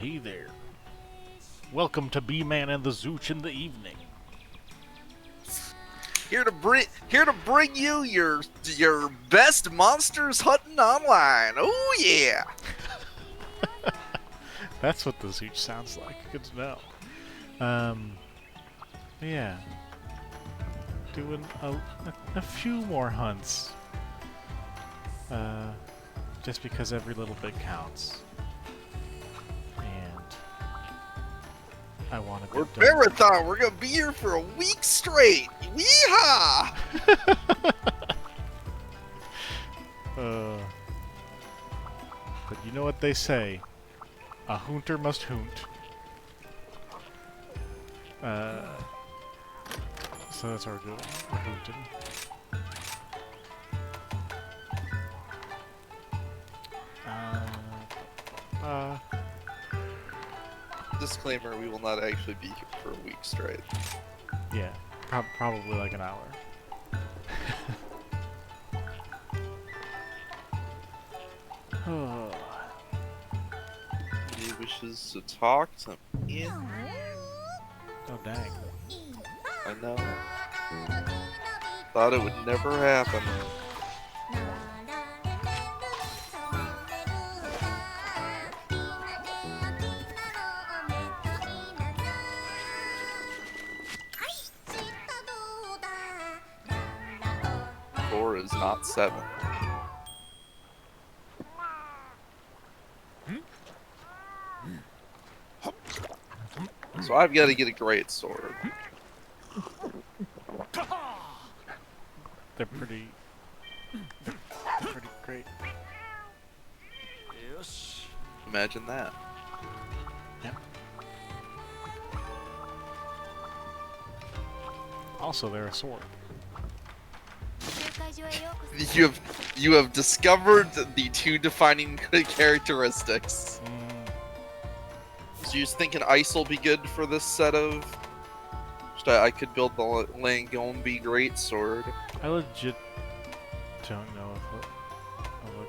Hey there. Welcome to B-Man and the Zooch in the evening. Here to bring you your best monsters hunting online. Oh yeah. That's what the Zooch sounds like. Good to know. Yeah. Doing a few more hunts. Just because every little bit counts. And I want to We're get done. marathon. We're gonna be here for a week straight. Yeehaw! But you know what they say. A hunter must hunt. So that's what we're doing. We're hunting. Disclaimer: we will not actually be here for a week straight. Yeah, probably like an hour. He wishes to talk to me. Oh dang. I know. Thought it would never happen. Four is not 7. So I've got to get a great sword. They're pretty great. Imagine that. Yeah. Also, they're a sword. You have discovered the two defining characteristics. So you're just thinking ice will be good for this set of. I could build the Langombi greatsword. I legit don't know if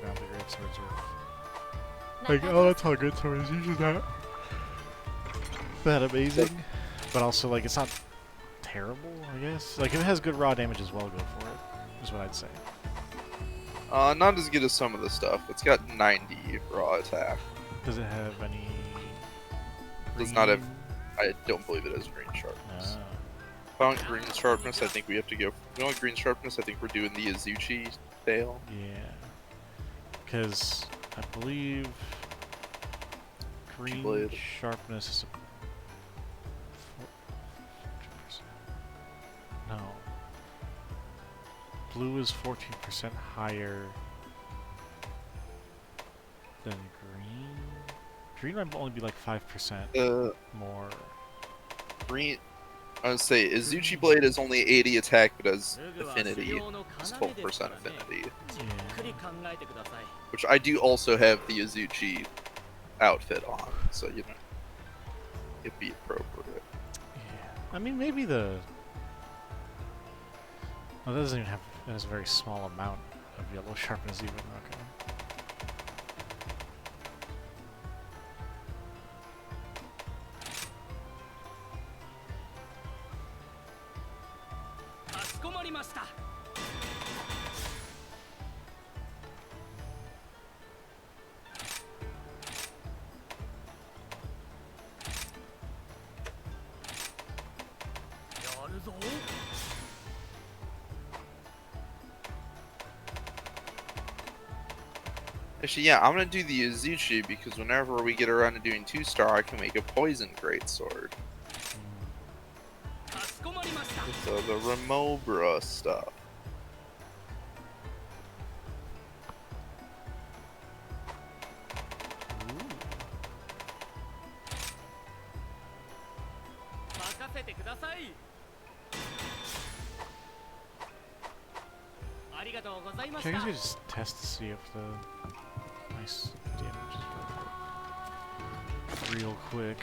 the great swords are like, oh, that's how good swords usually not that amazing, but also like it's not terrible, I guess. Like if it has good raw damage as well, go for it. Is what I'd say. Not as good as some of the stuff. It's got 90 raw attack. Does it have any? Does not have. I don't believe it has green sharpness. If I want green sharpness, I think we have to go. If we want green sharpness, I think we're doing the Azuchi fail. Yeah, because I believe green Blade. sharpness is no. Blue is 14% higher than green. Green might only be like 5% more. Green. I would say Azuchi Blade is only 80 attack, but has affinity. It's 12% affinity. Yeah. Which I do also have the Azuchi outfit on, so you know, it'd be appropriate. Yeah. I mean, maybe the. Well, that doesn't even have. It has a very small amount of yellow sharpness, even. Okay. Actually, yeah, I'm gonna do the Azuchi because whenever we get around to doing 2-star, I can make a poison greatsword. So the Remobra stuff. Okay, I guess we just test to see if the nice damage is real quick.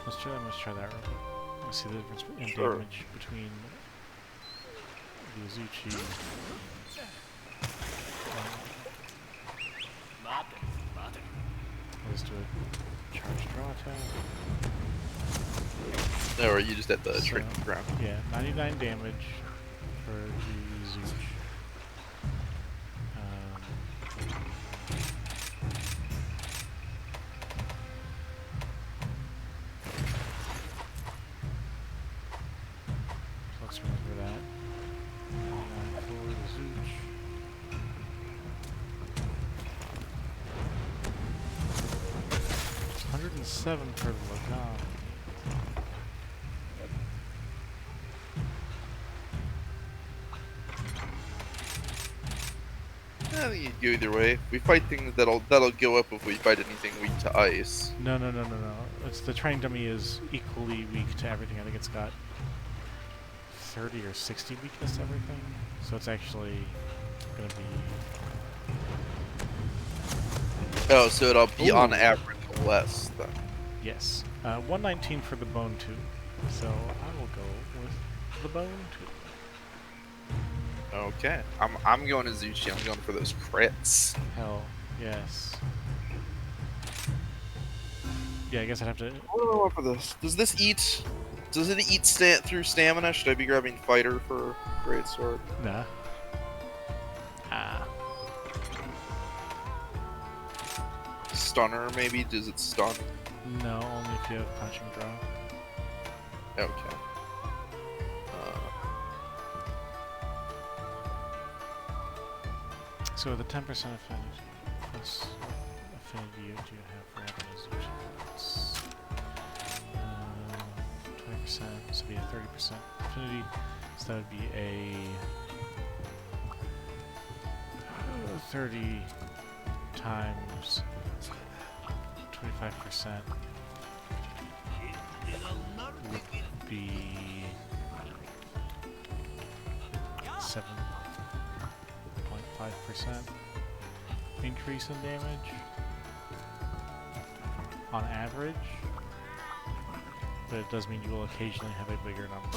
Let's try that real quick. Let's see the difference in damage between the Azuchi. Those two. Or you just had the So, trick ground. yeah, 99 damage for the Zooch. So let's remember that. 99 for the Zooch. It's 107 for the Lagan. I think you can go either way. We fight things that'll go up if we fight anything weak to ice. No. It's the training dummy is equally weak to everything. I think it's got 30 or 60 weakness to everything. So it's actually gonna be. Oh, so it'll be Ooh. on average less then. Yes. 119 for the bone tube. So I will go with the bone tube. Okay. I'm going to Zuchi. I'm going for those crits. Hell yes. Yeah, I guess I'd have to. What do I want for this? Does this eat? Does it eat through stamina? Should I be grabbing fighter for great sword? Nah. Ah. Stunner maybe? Does it stun? No, only if you have punch and draw. Okay. So the 10% affinity plus affinity you do have for having a Zuchi. 20%, so be a 30% affinity. So that would be a 30 times 25% would be 7.5% increase in damage on average, but it does mean you will occasionally have a bigger number.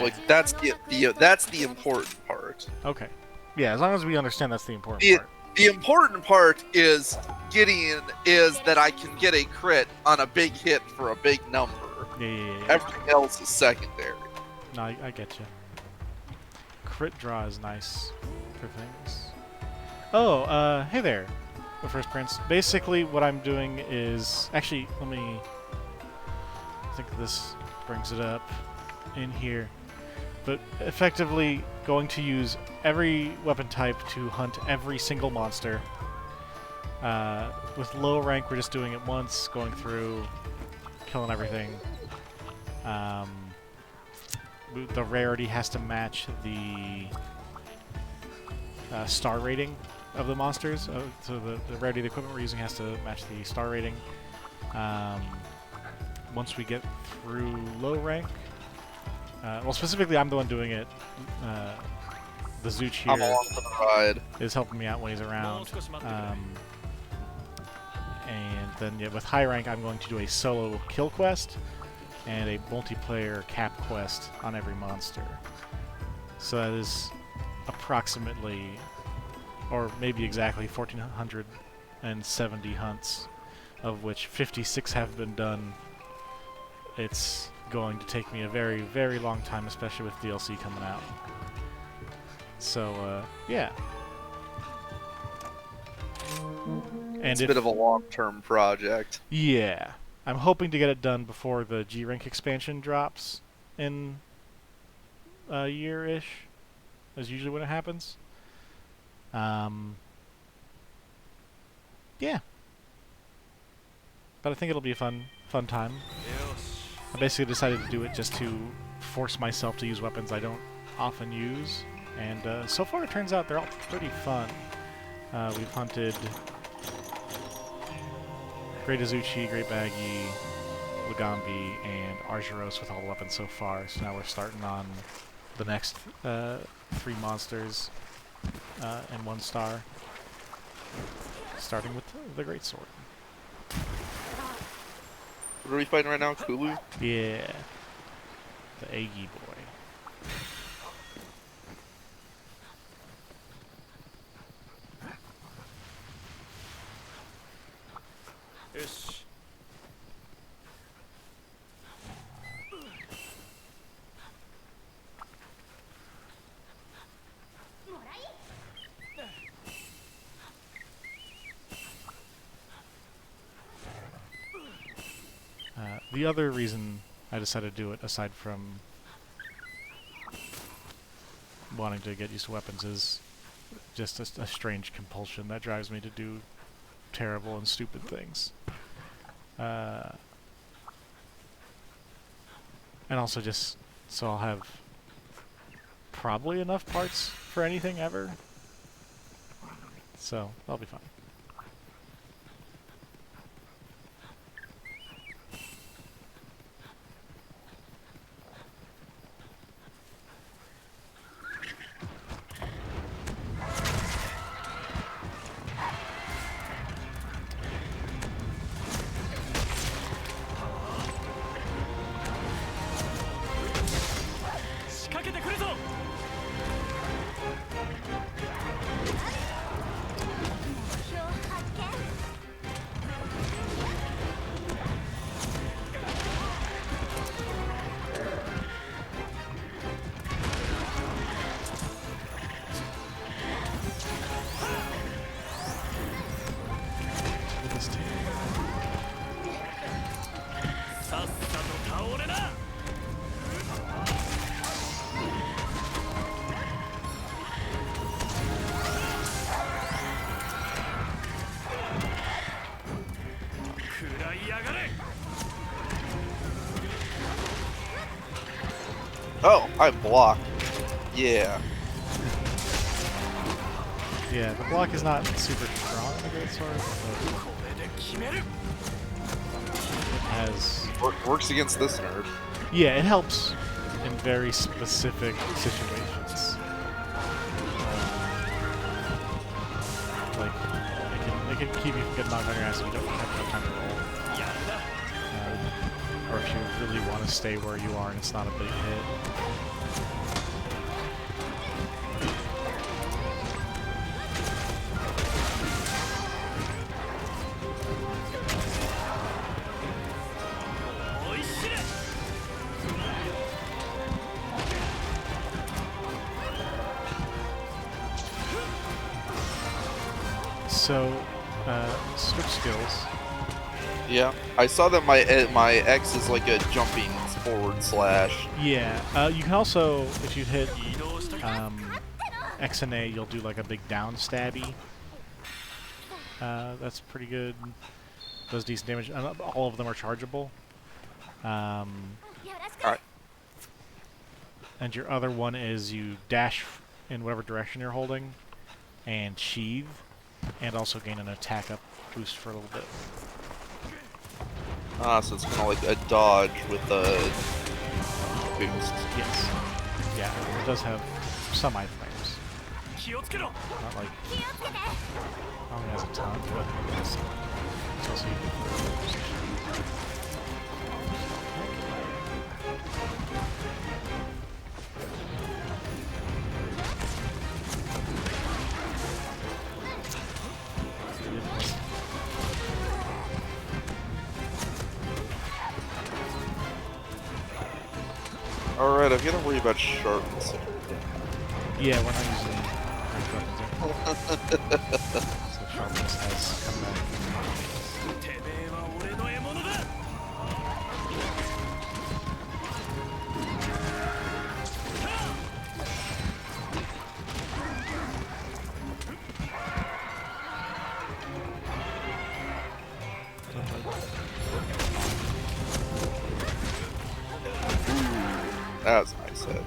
Like that's the important part. Okay. Yeah, as long as we understand that's the important part. The important part is that I can get a crit on a big hit for a big number. Yeah. Everything else is secondary. No, I get you. Crit draw is nice for things. Oh, hey there, the First Prince. Basically, what I'm doing is actually let me. I think this brings it up in here. But effectively going to use every weapon type to hunt every single monster. With low rank, we're just doing it once, going through, killing everything. The rarity has to match the star rating of the monsters. So the rarity of the equipment we're using has to match the star rating. Once we get through low rank, well, specifically, I'm the one doing it. The Zooch here I'm along for the ride. is helping me out when he's around. And then with high rank, I'm going to do a solo kill quest and a multiplayer cap quest on every monster. So that is approximately, or maybe exactly, 1,470 hunts, of which 56 have been done. It's going to take me a very, very long time, especially with DLC coming out. So, yeah. And It's a bit of a long-term project. Yeah. I'm hoping to get it done before the G-Rank expansion drops in a year-ish. That's usually when it happens. Yeah. But I think it'll be a fun time. I basically decided to do it just to force myself to use weapons I don't often use, and so far it turns out they're all pretty fun. We've hunted Great Azuchi, Great Baggy, Lagambi, and Argyros with all the weapons so far, so now we're starting on the next 3 monsters and 1 star, starting with the Greatsword. What are we fighting right now? Kulu? Yeah. The Aggie boy. the other reason I decided to do it, aside from wanting to get used to weapons, is just a strange compulsion that drives me to do terrible and stupid things. And also just so I'll have probably enough parts for anything ever. So that'll be fun. Oh, I blocked. Yeah. Yeah, the block is not super strong in the greatsword, but it has... Works against this nerd. Yeah, it helps in very specific situations. Like, it can keep you from getting knocked on your ass if you don't have enough time to roll. Or if you really want to stay where you are and it's not a big hit. So, switch skills. Yeah, I saw that my X is like a jumping forward slash. Yeah, you can also, if you hit X and A, you'll do like a big down stabby. That's pretty good. Does decent damage. All of them are chargeable. Alright. And your other one is you dash in whatever direction you're holding, and sheathe, and also gain an attack up boost for a little bit. Ah, so it's kind of like a dodge with a boost. Yes. Yeah, it does have some iframes. Not like... Only has a ton, but it's also useful for position. Alright, I've got to worry about sharpness. Yeah, we're not using weapons. So sharpness has come back. That was a nice hit.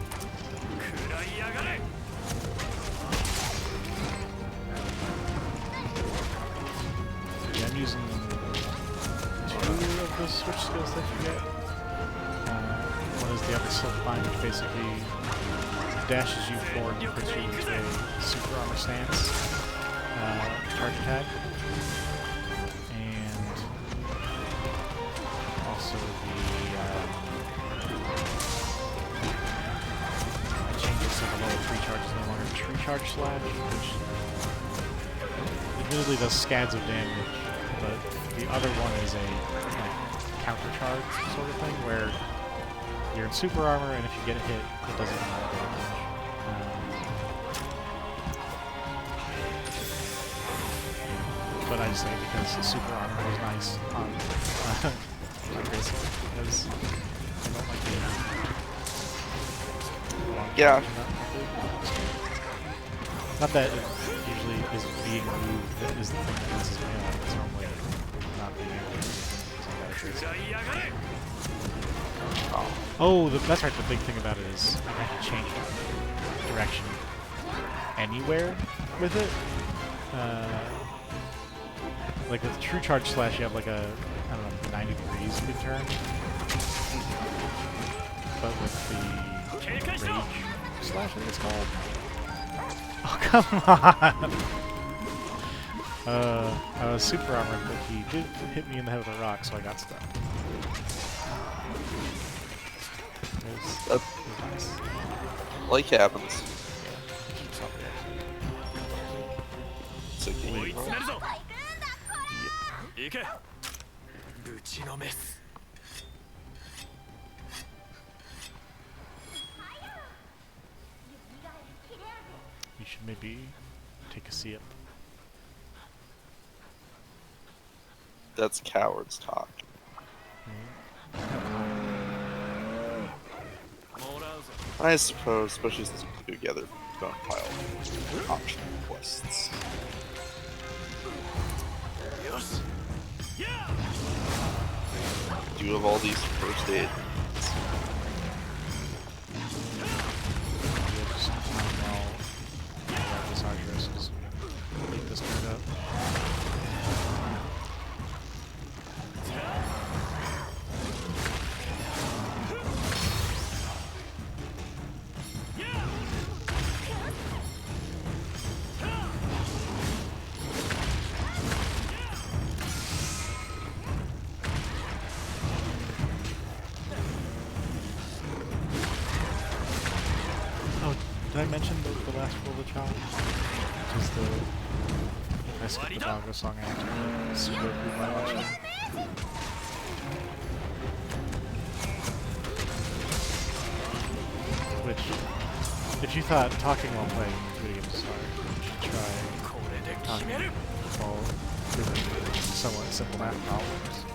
Yeah, I'm using 2 of the switch skills that you get. One is the upper silk bind, which basically dashes you forward and puts you into a super armor stance charge attack. And also the changes to the lower 3 charges no longer tree charge slash, which admittedly does scads of damage, but the other one is a like counter charge sort of thing where you're in super armor and if you get a hit, it does even more damage. But I just say because the super armor is nice on this one because I don't like the long Yeah. Not that it usually is being moved that is the thing that messes me up. It's normally not being able to. Oh, that's right. The big thing about it is you can change direction anywhere with it. Like with True Charge Slash, you have like a, I don't know, 90 degrees you can turn. But with the Rage Slash, I think it's called. Oh, come on! I was super armored, but he did hit me in the head with a rock, so I got stuck. It was nice. Like happens. It's a game. You should maybe take a sip. That's cowards talk. I suppose, especially since we put together a pile of optional quests. Do you have all these first aid? This nerd up. Oh, did I mention the last rule of the challenge? Which is the I skipped the Dango Song after the sudoku by watching. Which, if you thought talking while playing video games is hard, you should try talking while doing somewhat simple math problems.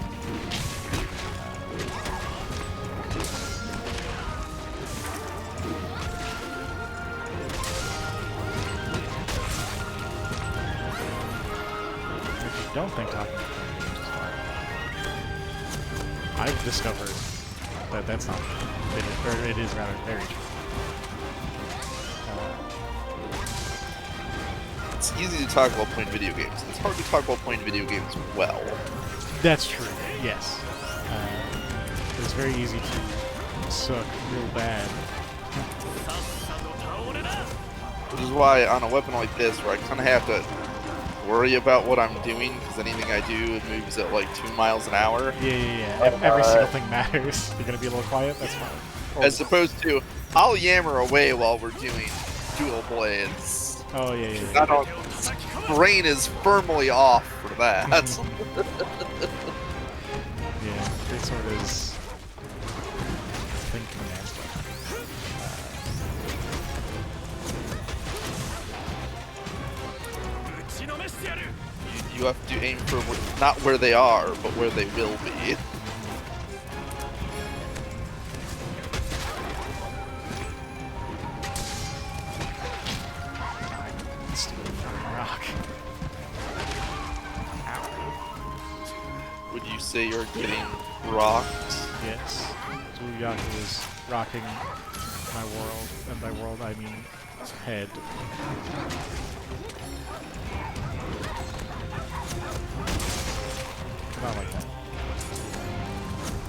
Don't think talking about playing games is hard. I've discovered that that's not true. It is rather very true. It's easy to talk while playing video games. It's hard to talk while playing video games well. That's true, yes. It's very easy to suck real bad. Which is why on a weapon like this, where I kind of have to worry about what I'm doing, because anything I do moves at like 2 miles an hour. Yeah. Every single thing matters. You're gonna be a little quiet? That's fine. As opposed to, I'll yammer away while we're doing dual blades. Oh, yeah. I don't, brain is firmly off for that. Yeah, it sort of is thinking there. You have to aim for not where they are, but where they will be. Rock. Would you say you're getting rocked? Yes. Sudoku is rocking my world, and by world I mean head. Not like that.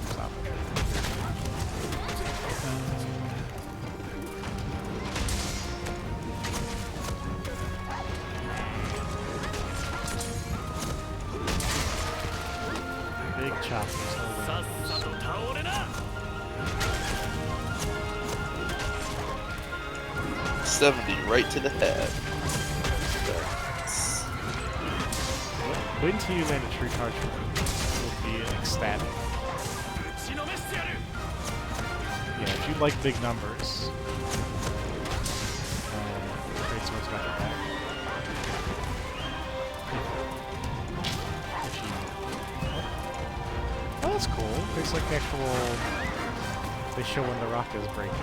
Stop it. Big choppers. 70 right to the head. Wait until you land a true charge for me. It'll be ecstatic. Yeah, if you like big numbers, Great Sword's got your back. If you... Oh! that's cool. There's like actual... They show when the rock is breaking.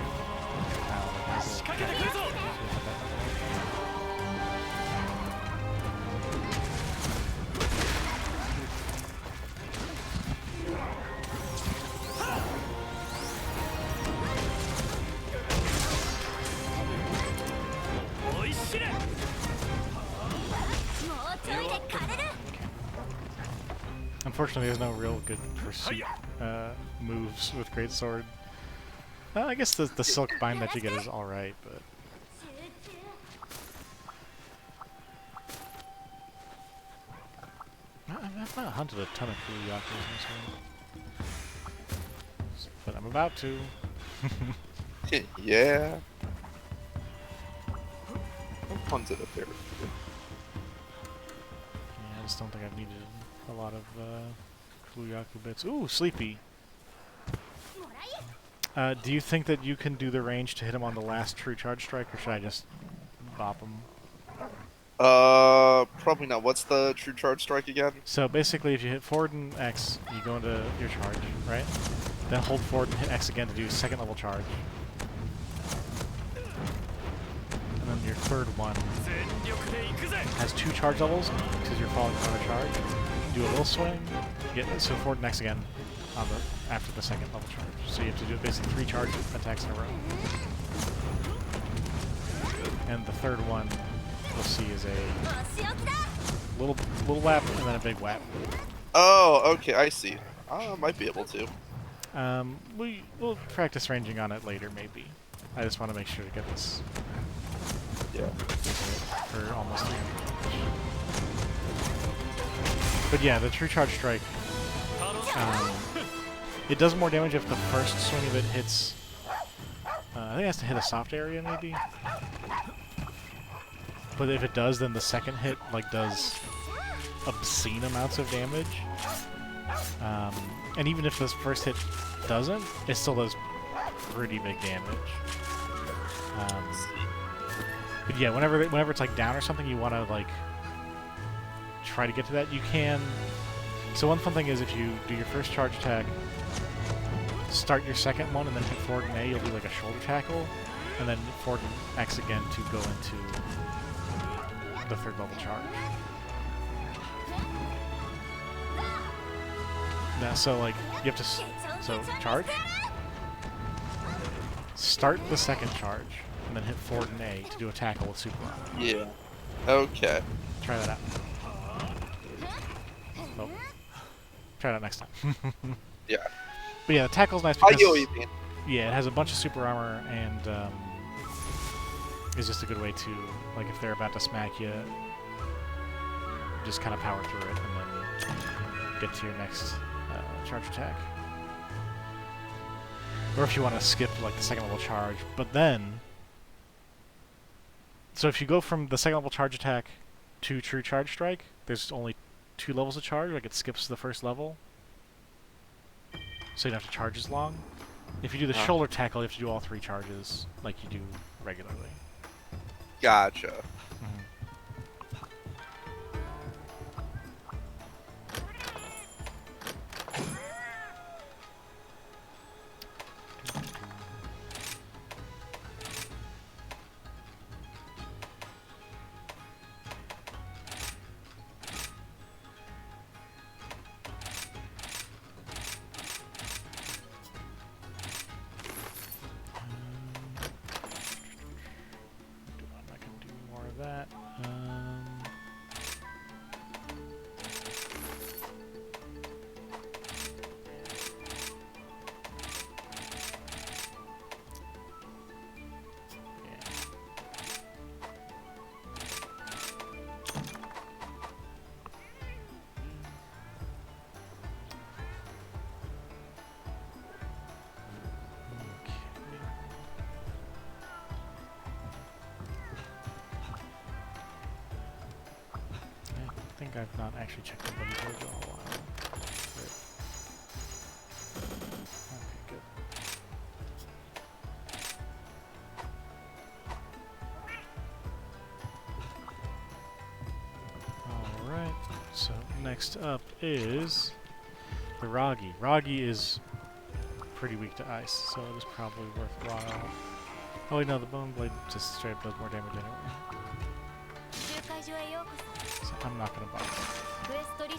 Unfortunately, there's no real good pursuit moves with Greatsword. I guess the silk bind that you get is alright, but... I've not hunted a ton of Kuyakus in this one. But I'm about to. Yeah. I've hunted a fair few. Yeah, I just don't think I've needed a lot of Kuyaku bits. Ooh, Sleepy! Do you think that you can do the range to hit him on the last true charge strike, or should I just bop him? Probably not. What's the true charge strike again? So basically, if you hit forward and X, you go into your charge, right? Then hold forward and hit X again to do second level charge. And then your third one has 2 charge levels because you're falling from a charge. Do a little swing, so forward and X again on the after the second level charge. So you have to do basically 3 charge attacks in a row. And the third one you'll see is a little whap and then a big whap. Oh, okay, I see. I might be able to. We'll practice ranging on it later, maybe. I just want to make sure to get this. Yeah. For almost 300. But yeah, the true charge strike. It does more damage if the first swing of it hits. I think it has to hit a soft area, maybe. But if it does, then the second hit like does obscene amounts of damage. And even if this first hit doesn't, it still does pretty big damage. But yeah, whenever it's like down or something, you want to like try to get to that. You can. So one fun thing is if you do your first charge attack, start your second one, and then hit forward and A, you'll do like a shoulder tackle, and then forward and X again to go into the third level charge. Now, so like you have to charge, start the second charge, and then hit forward and A to do a tackle with super armor. Yeah. Okay. Try that out. Nope. Try that next time. Yeah. But yeah, the tackle's nice because I get what you mean. yeah, it has a bunch of super armor and is just a good way to, like, if they're about to smack you, just kind of power through it and then get to your next charge attack. Or if you want to skip like the second level charge, but then, so if you go from the second level charge attack to true charge strike, there's only 2 levels of charge, like it skips the first level. So you don't have to charge as long. If you do the shoulder tackle, you have to do all 3 charges like you do regularly. Gotcha. I think I've not actually checked the buddy board in a while. Okay, good. Alright, so next up is the Ragi. Ragi is pretty weak to ice, so it is probably worthwhile. Oh wait, no, the Bone Blade just straight up does more damage anyway. So I'm not gonna bother. Ragi,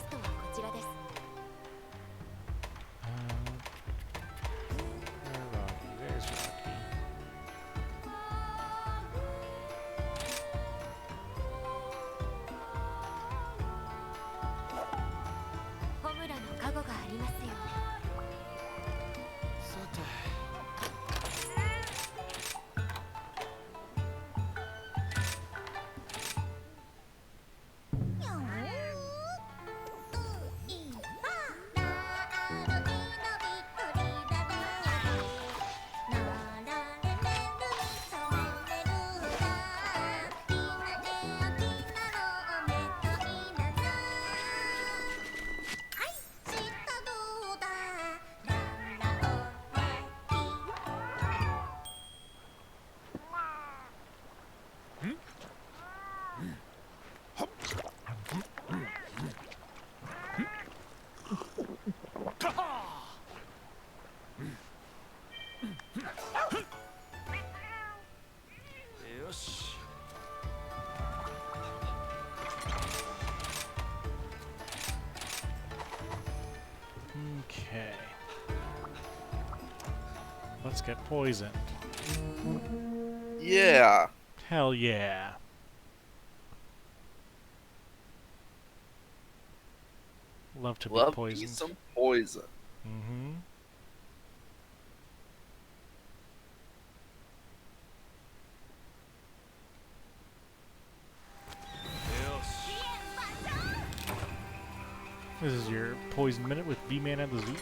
there's Ragi. Okay. Let's get poisoned. Yeah. Hell yeah. Love to be Love me poisoned. some poison. Mm-hmm. This is your poison minute with B-Man and the Zoot.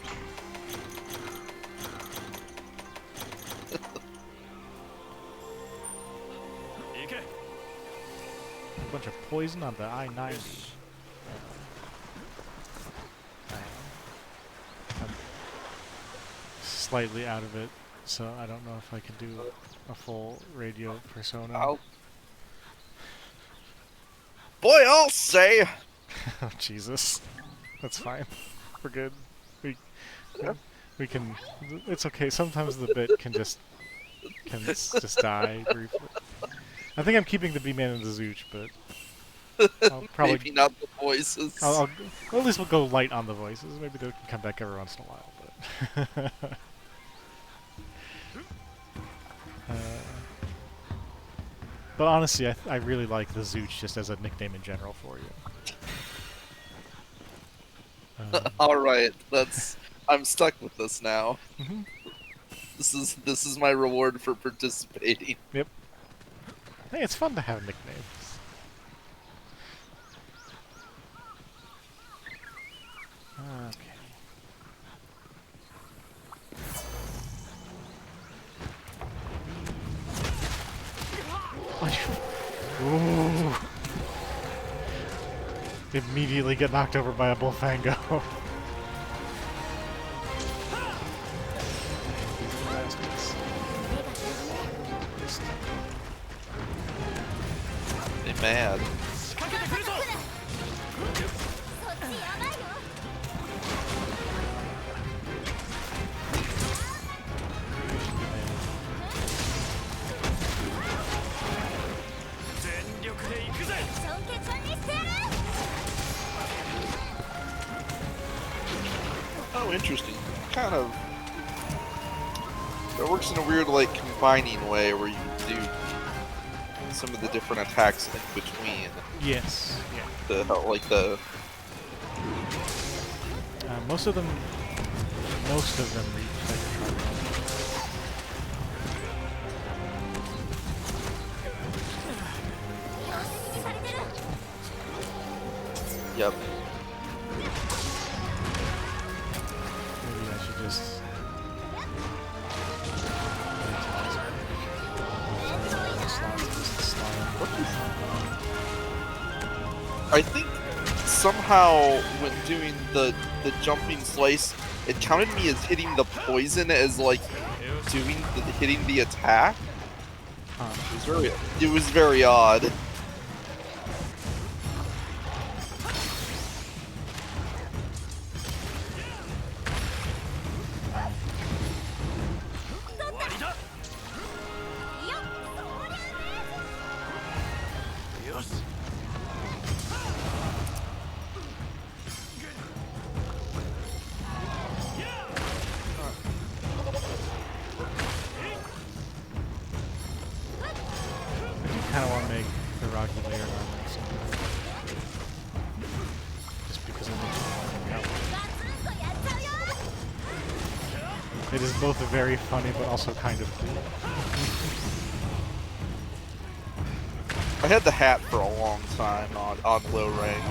A bunch of poison on the I-90. I'm slightly out of it, so I don't know if I can do a full radio persona. Boy, I'll say. Oh, Jesus. That's fine. We're good. We can. It's okay. Sometimes the bit can just die briefly. I think I'm keeping the B-Man and the Zooch, but I'll probably Maybe not the voices. well, at least we'll go light on the voices. Maybe they can come back every once in a while, but. But honestly, I really like the Zooch just as a nickname in general for you. All right, I'm stuck with this now. Mm-hmm. This is my reward for participating. Yep. Hey, it's fun to have nicknames. Okay. Ooh. Immediately get knocked over by a Bullfango. They mad. Oh, interesting. Kind of. It works in a weird, like, combining way where you do some of the different attacks in between. Yes. Yeah. Most of them reach Megatron. Yep. Maybe I should just. I think somehow when doing the jumping slice, it counted me as hitting the poison as like hitting the attack. It was very odd. I kind of want to make the Rocky layered armor something. Just because it makes it more It is both very funny but also kind of cool. I had the hat for a long time on low range.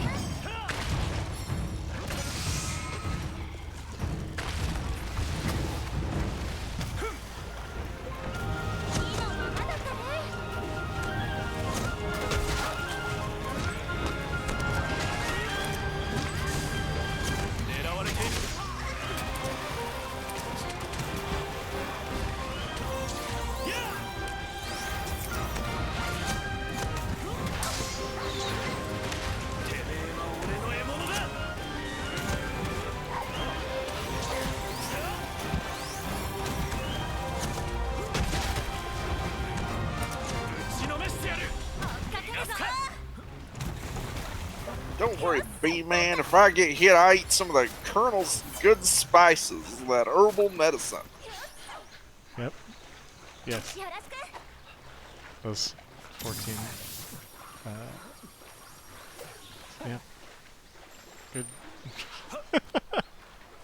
Don't worry, B-Man. If I get hit, I eat some of the Colonel's good spices, that herbal medicine. Yep. Yes. Those 14. Yeah. Good.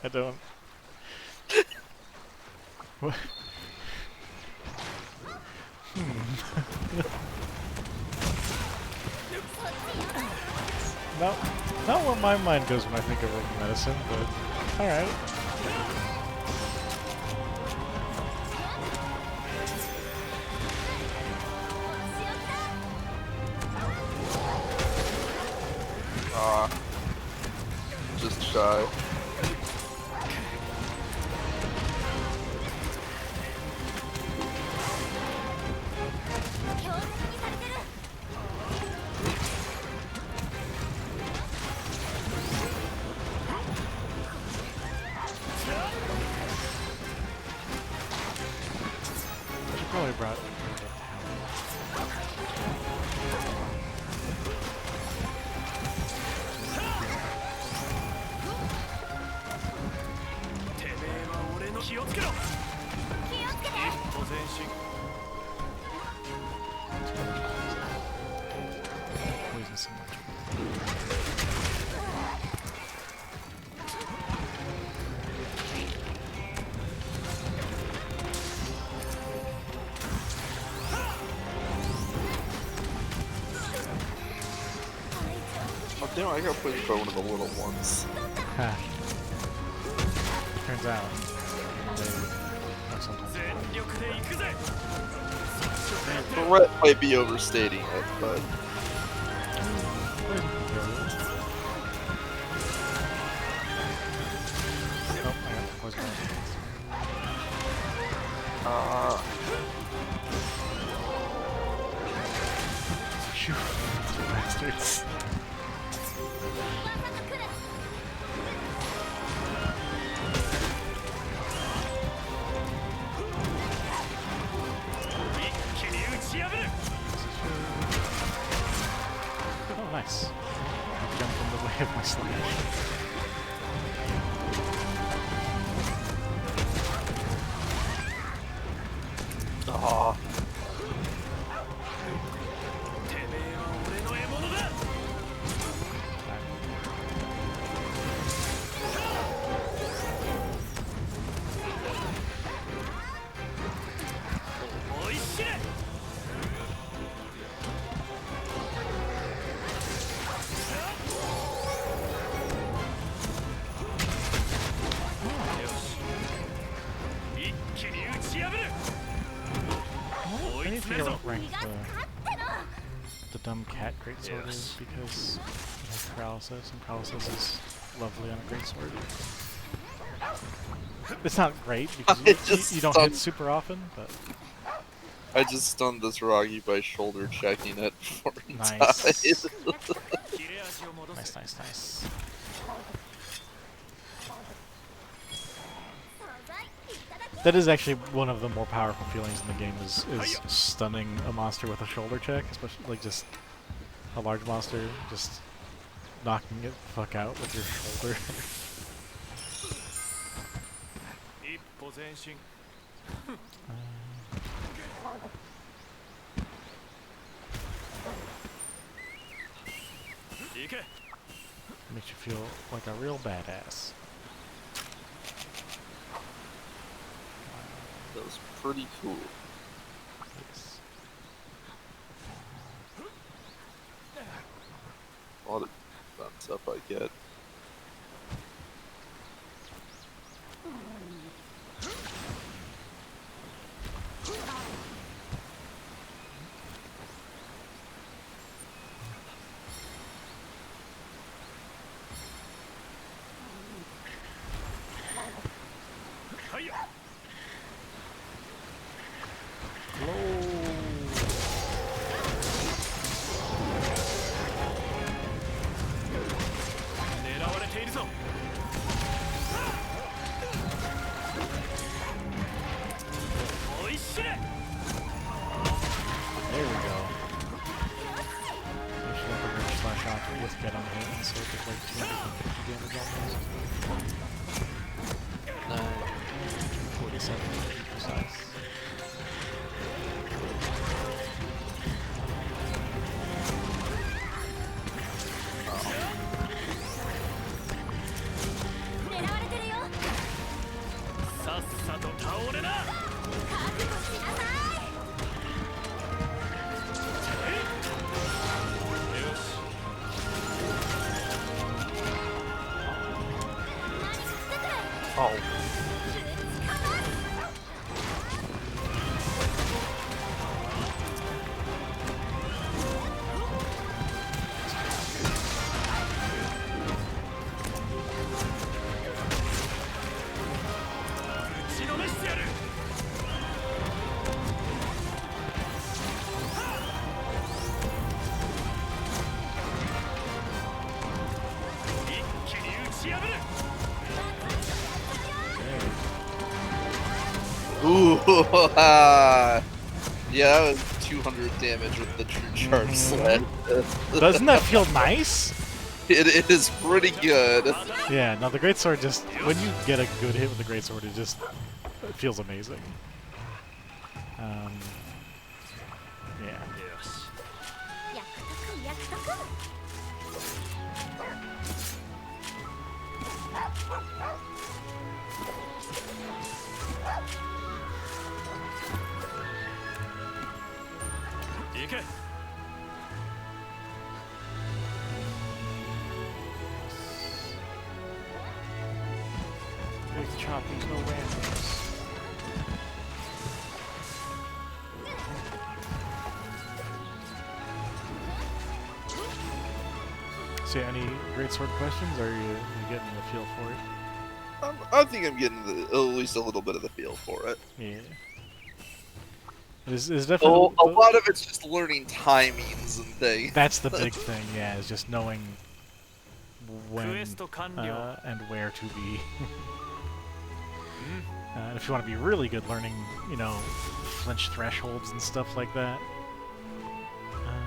I don't. What? Not where my mind goes when I think of herbal medicine, but alright. Just shy. Probably brought poison so much. Oh damn, I got pushed by one of the little ones. Ha. Turns out they sometimes. Brett might be overstating it, but Phew, bastards. Oh, nice. I jumped in the way of my slash. Aww. I need to figure out what rank the dumb cat greatsword is because it has paralysis, and paralysis is lovely on a greatsword. It's not great because you don't hit super often, but I just stunned this Roggy by shoulder checking it before he nice. died. Nice. That is actually one of the more powerful feelings in the game is stunning a monster with a shoulder check, especially like just a large monster, just knocking it the fuck out with your shoulder. Makes you feel like a real badass. That was pretty cool. Yes. A lot of fun stuff I get. There we go. You should have a rich slash off with get on hit, and so it's like 250 damage almost. 247 to be precise. Oh. Ooh, yeah, that was 200 damage with the true charge sled. Doesn't that feel nice? It is pretty good. Yeah, no, the greatsword just, when you get a good hit with the greatsword, it feels amazing. Yeah. Big choppies, no randoms. So, any greatsword questions, or are you getting the feel for it? I think I'm getting at least a little bit of the feel for it. Yeah. It's definitely... a lot of it's just learning timings and things. That's the big thing, yeah, is just knowing when and where to be. And if you want to be really good, learning, you know, flinch thresholds and stuff like that.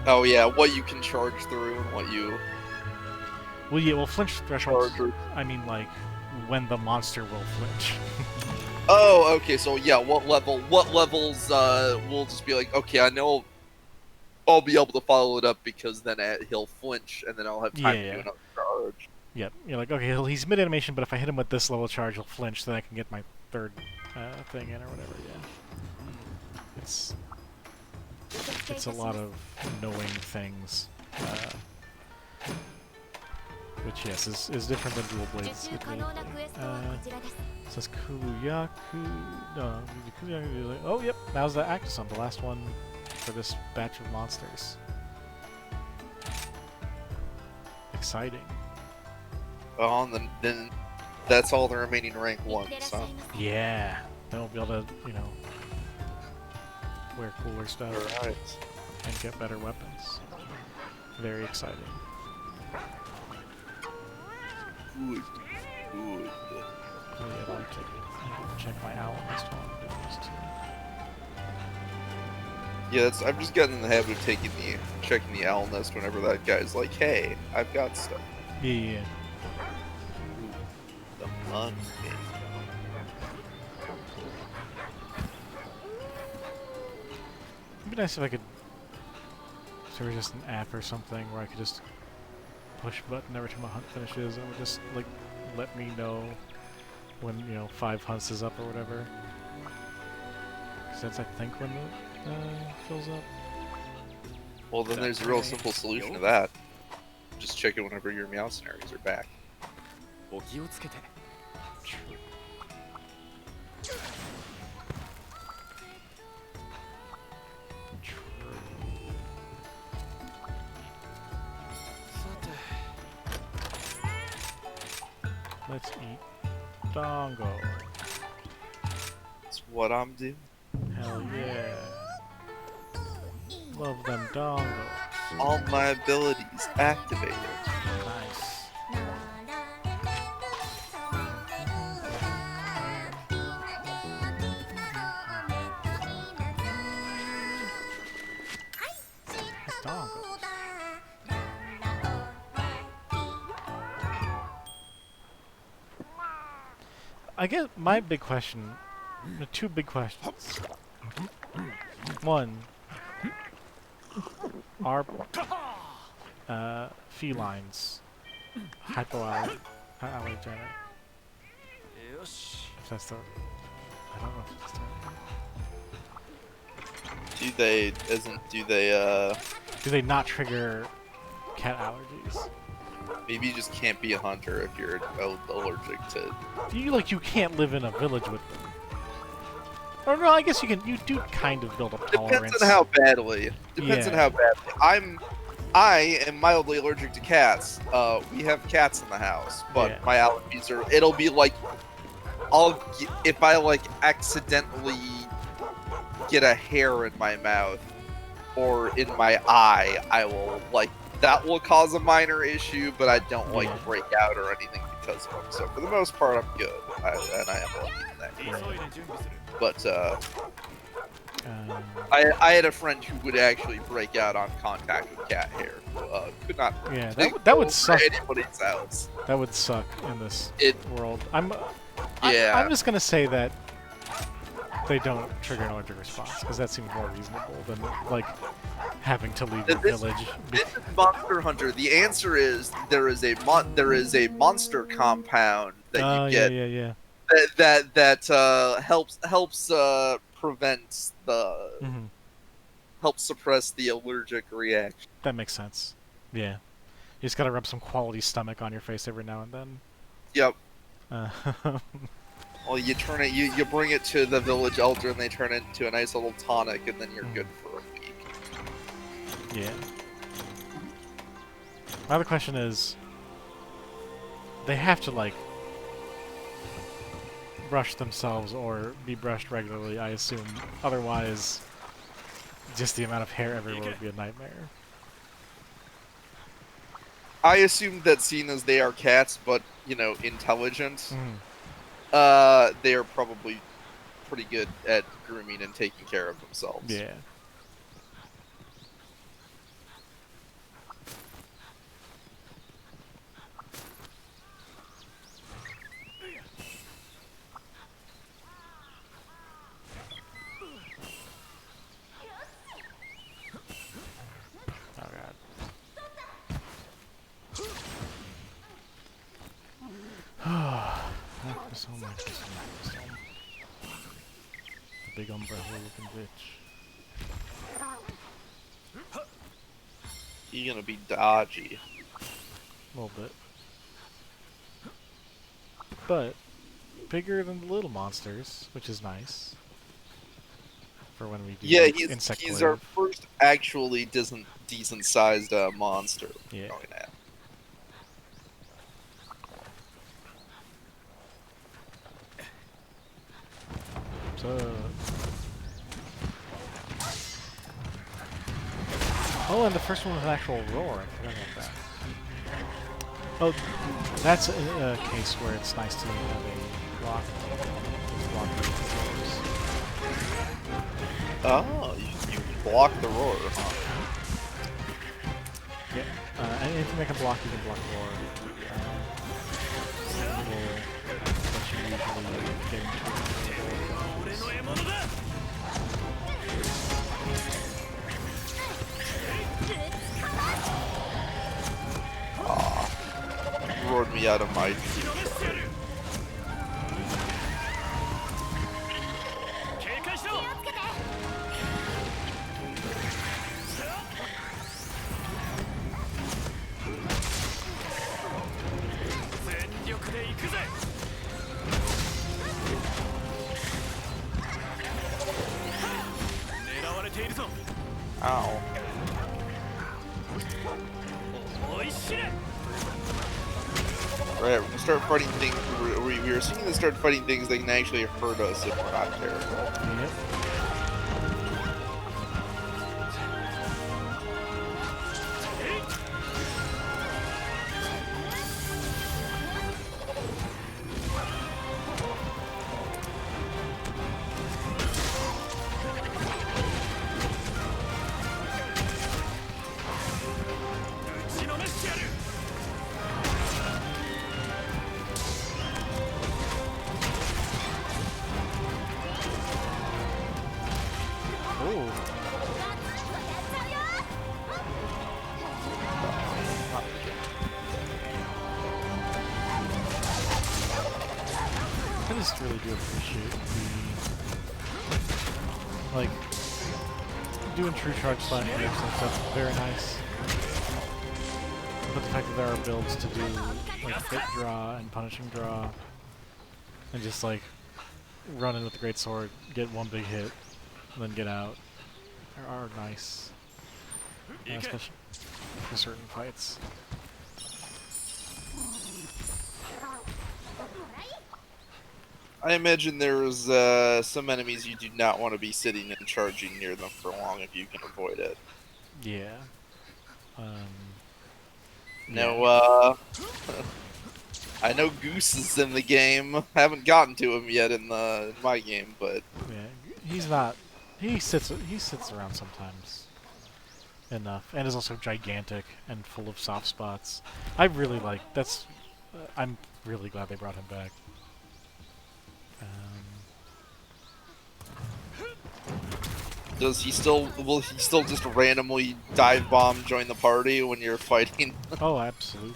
Oh yeah, what you can charge through and what you... Well, yeah, well, flinch thresholds, I mean, like, when the monster will flinch. Oh, okay, so yeah, what levels, will just be like, okay, I know I'll be able to follow it up because then he'll flinch and then I'll have time to do another charge. Yep, you're like, okay, he's mid-animation, but if I hit him with this level charge, he'll flinch, then I can get my third thing in or whatever, yeah. It's a lot of knowing things, which, yes, is different than dual blades. It says Kuyaku. No, Kuyaku. Oh, yep, that was the Actisum, the last one for this batch of monsters. Exciting. Oh, and then that's all the remaining rank ones, huh? Yeah, then we'll be able to, you know, wear cooler stuff and get better weapons. Very exciting. Good. Oh, yeah, I'll check my owl next time I'm doing this too. Yeah, I'm just getting in the habit of checking the owl nest whenever that guy's like, "Hey, I've got stuff." Yeah. Ooh, the money. It'd be nice if I could. If there was just an app or something where I could just push a button every time a hunt finishes, and it would just like let me know when 5 hunts is up or whatever. Because that's I think when it fills up. Well, then there's a real simple solution to that. Just check it whenever your meow scenarios are back. True. Let's eat Dango. That's what I'm doing. Hell yeah. Love them Dango. All my abilities activated. Nice. It's Dango. I guess my big question, two big questions. One, are felines hypoallergenic? If that's the, I don't know if that's the. Do they not trigger cat allergies? Maybe you just can't be a hunter if you're allergic to. You can't live in a village with them. Or no, I guess you can. You do kind of build up tolerance. Depends on how badly. I am mildly allergic to cats. We have cats in the house, but my allergies are. It'll be like, if I like accidentally get a hair in my mouth or in my eye, I will like that will cause a minor issue, but I don't like break out or anything because of them. So for the most part, I'm good, and I am lucky in that case. But I had a friend who would actually break out on contact with cat hair. Could not. Yeah, that would suck. Anybody's house. That would suck in this world. I'm just gonna say that they don't trigger an allergic response because that seems more reasonable than like having to leave your village. This is Monster Hunter. The answer is there is a monster compound that you get. That helps prevent the helps suppress the allergic reaction. That makes sense. Yeah, you just gotta rub some quality stomach on your face every now and then. Yep. Well, you turn it, you bring it to the village elder, and they turn it into a nice little tonic, and then you're good for a week. Yeah. My other question is, they have to like brush themselves or be brushed regularly, I assume. Otherwise, just the amount of hair everywhere would be a nightmare. I assume that seeing as they are cats, but intelligent. They are probably pretty good at grooming and taking care of themselves. Yeah. Oh god. So much. The big umbrella looking bitch. You're gonna be dodgy. A little bit. But bigger than the little monsters, which is nice. For when we do he's our first actually decent sized monster. Yeah. Oh, and the first one was an actual roar. I forgot about that. Oh, that's a case where it's nice to have a block. Oh, you can block the roar. Yeah. Anything that can block, you can block roar. What you usually get into. Roared me out of my. Ow. Right, we're gonna start fighting things. We are seeing to start fighting things that can actually hurt us if we're not careful. Yep. I just really do appreciate the, like, doing true charge slash breaks and stuff. Very nice. But the fact that there are builds to do, like, fit draw and punishing draw, and just, like, run in with the great sword, get one big hit, and then get out, are nice. Especially for certain fights. I imagine there's some enemies you do not want to be sitting and charging near them for long if you can avoid it. Yeah. No, I know Goose is in the game. I haven't gotten to him yet in my game, but yeah, he's not. He sits around sometimes. Enough, and is also gigantic and full of soft spots. I really like. That's. I'm really glad they brought him back. does he still? Will he still just randomly dive bomb join the party when you're fighting? Oh, absolutely.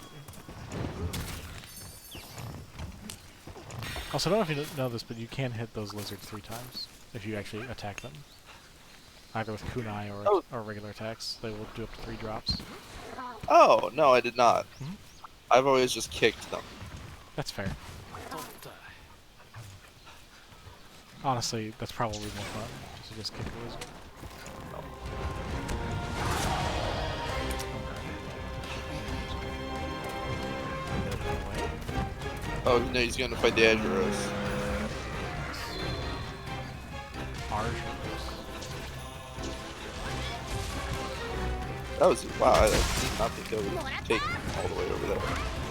Also, I don't know if you know this, but you can hit those lizards 3 times if you actually attack them. Either with kunai or regular attacks. They will do up to 3 drops. Oh, no, I did not. Mm-hmm. I've always just kicked them. That's fair. Honestly, that's probably more fun, to just kick the lizard. Oh, no, he's going to fight the Azuros. That was, wow, I did not think I would take all the way over there.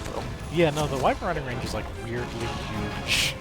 So. Yeah, no, the Wyvern running range is like weirdly huge.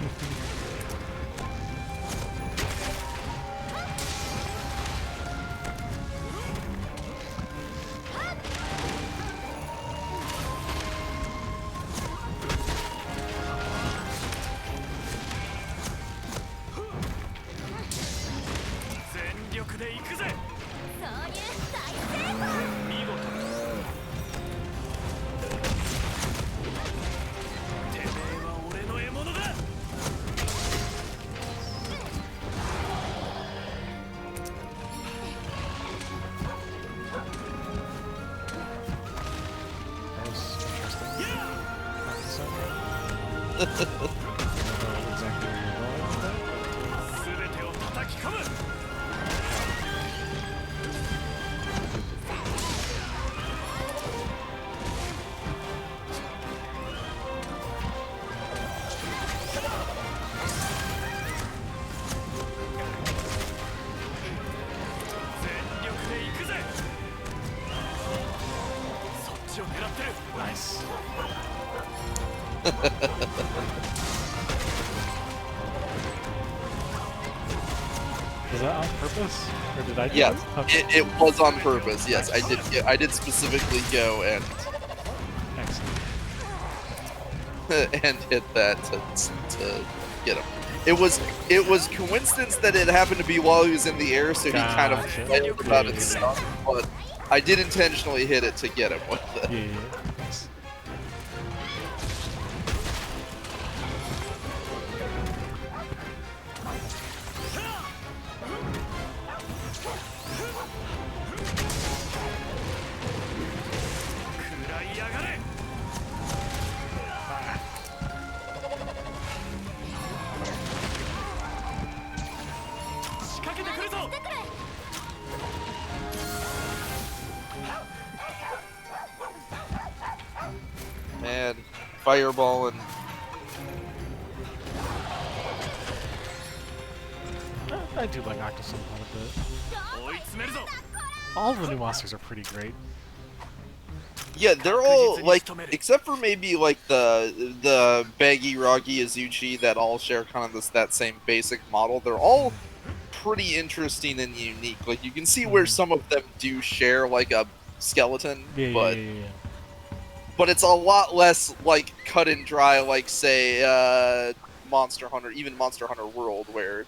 Nice. Was that on purpose, or did I do Yes, it? Okay. it was on purpose. Yes, I did. I did specifically go and Excellent. and hit that to get him. It was coincidence that it happened to be while he was in the air, so he kind of Gotcha. failed about his stuff. But I did intentionally hit it to get him with it. Yeah. Nice. Man, fireball and I do like Octosome quite a bit. All the new monsters are pretty great. yeah, they're all like, except for maybe like the Baggy, Roggy, Azuchi that all share kind of that same basic model. They're all pretty interesting and unique. Like you can see where some of them do share like a skeleton, but it's a lot less like cut and dry, like say Monster Hunter, even Monster Hunter World, where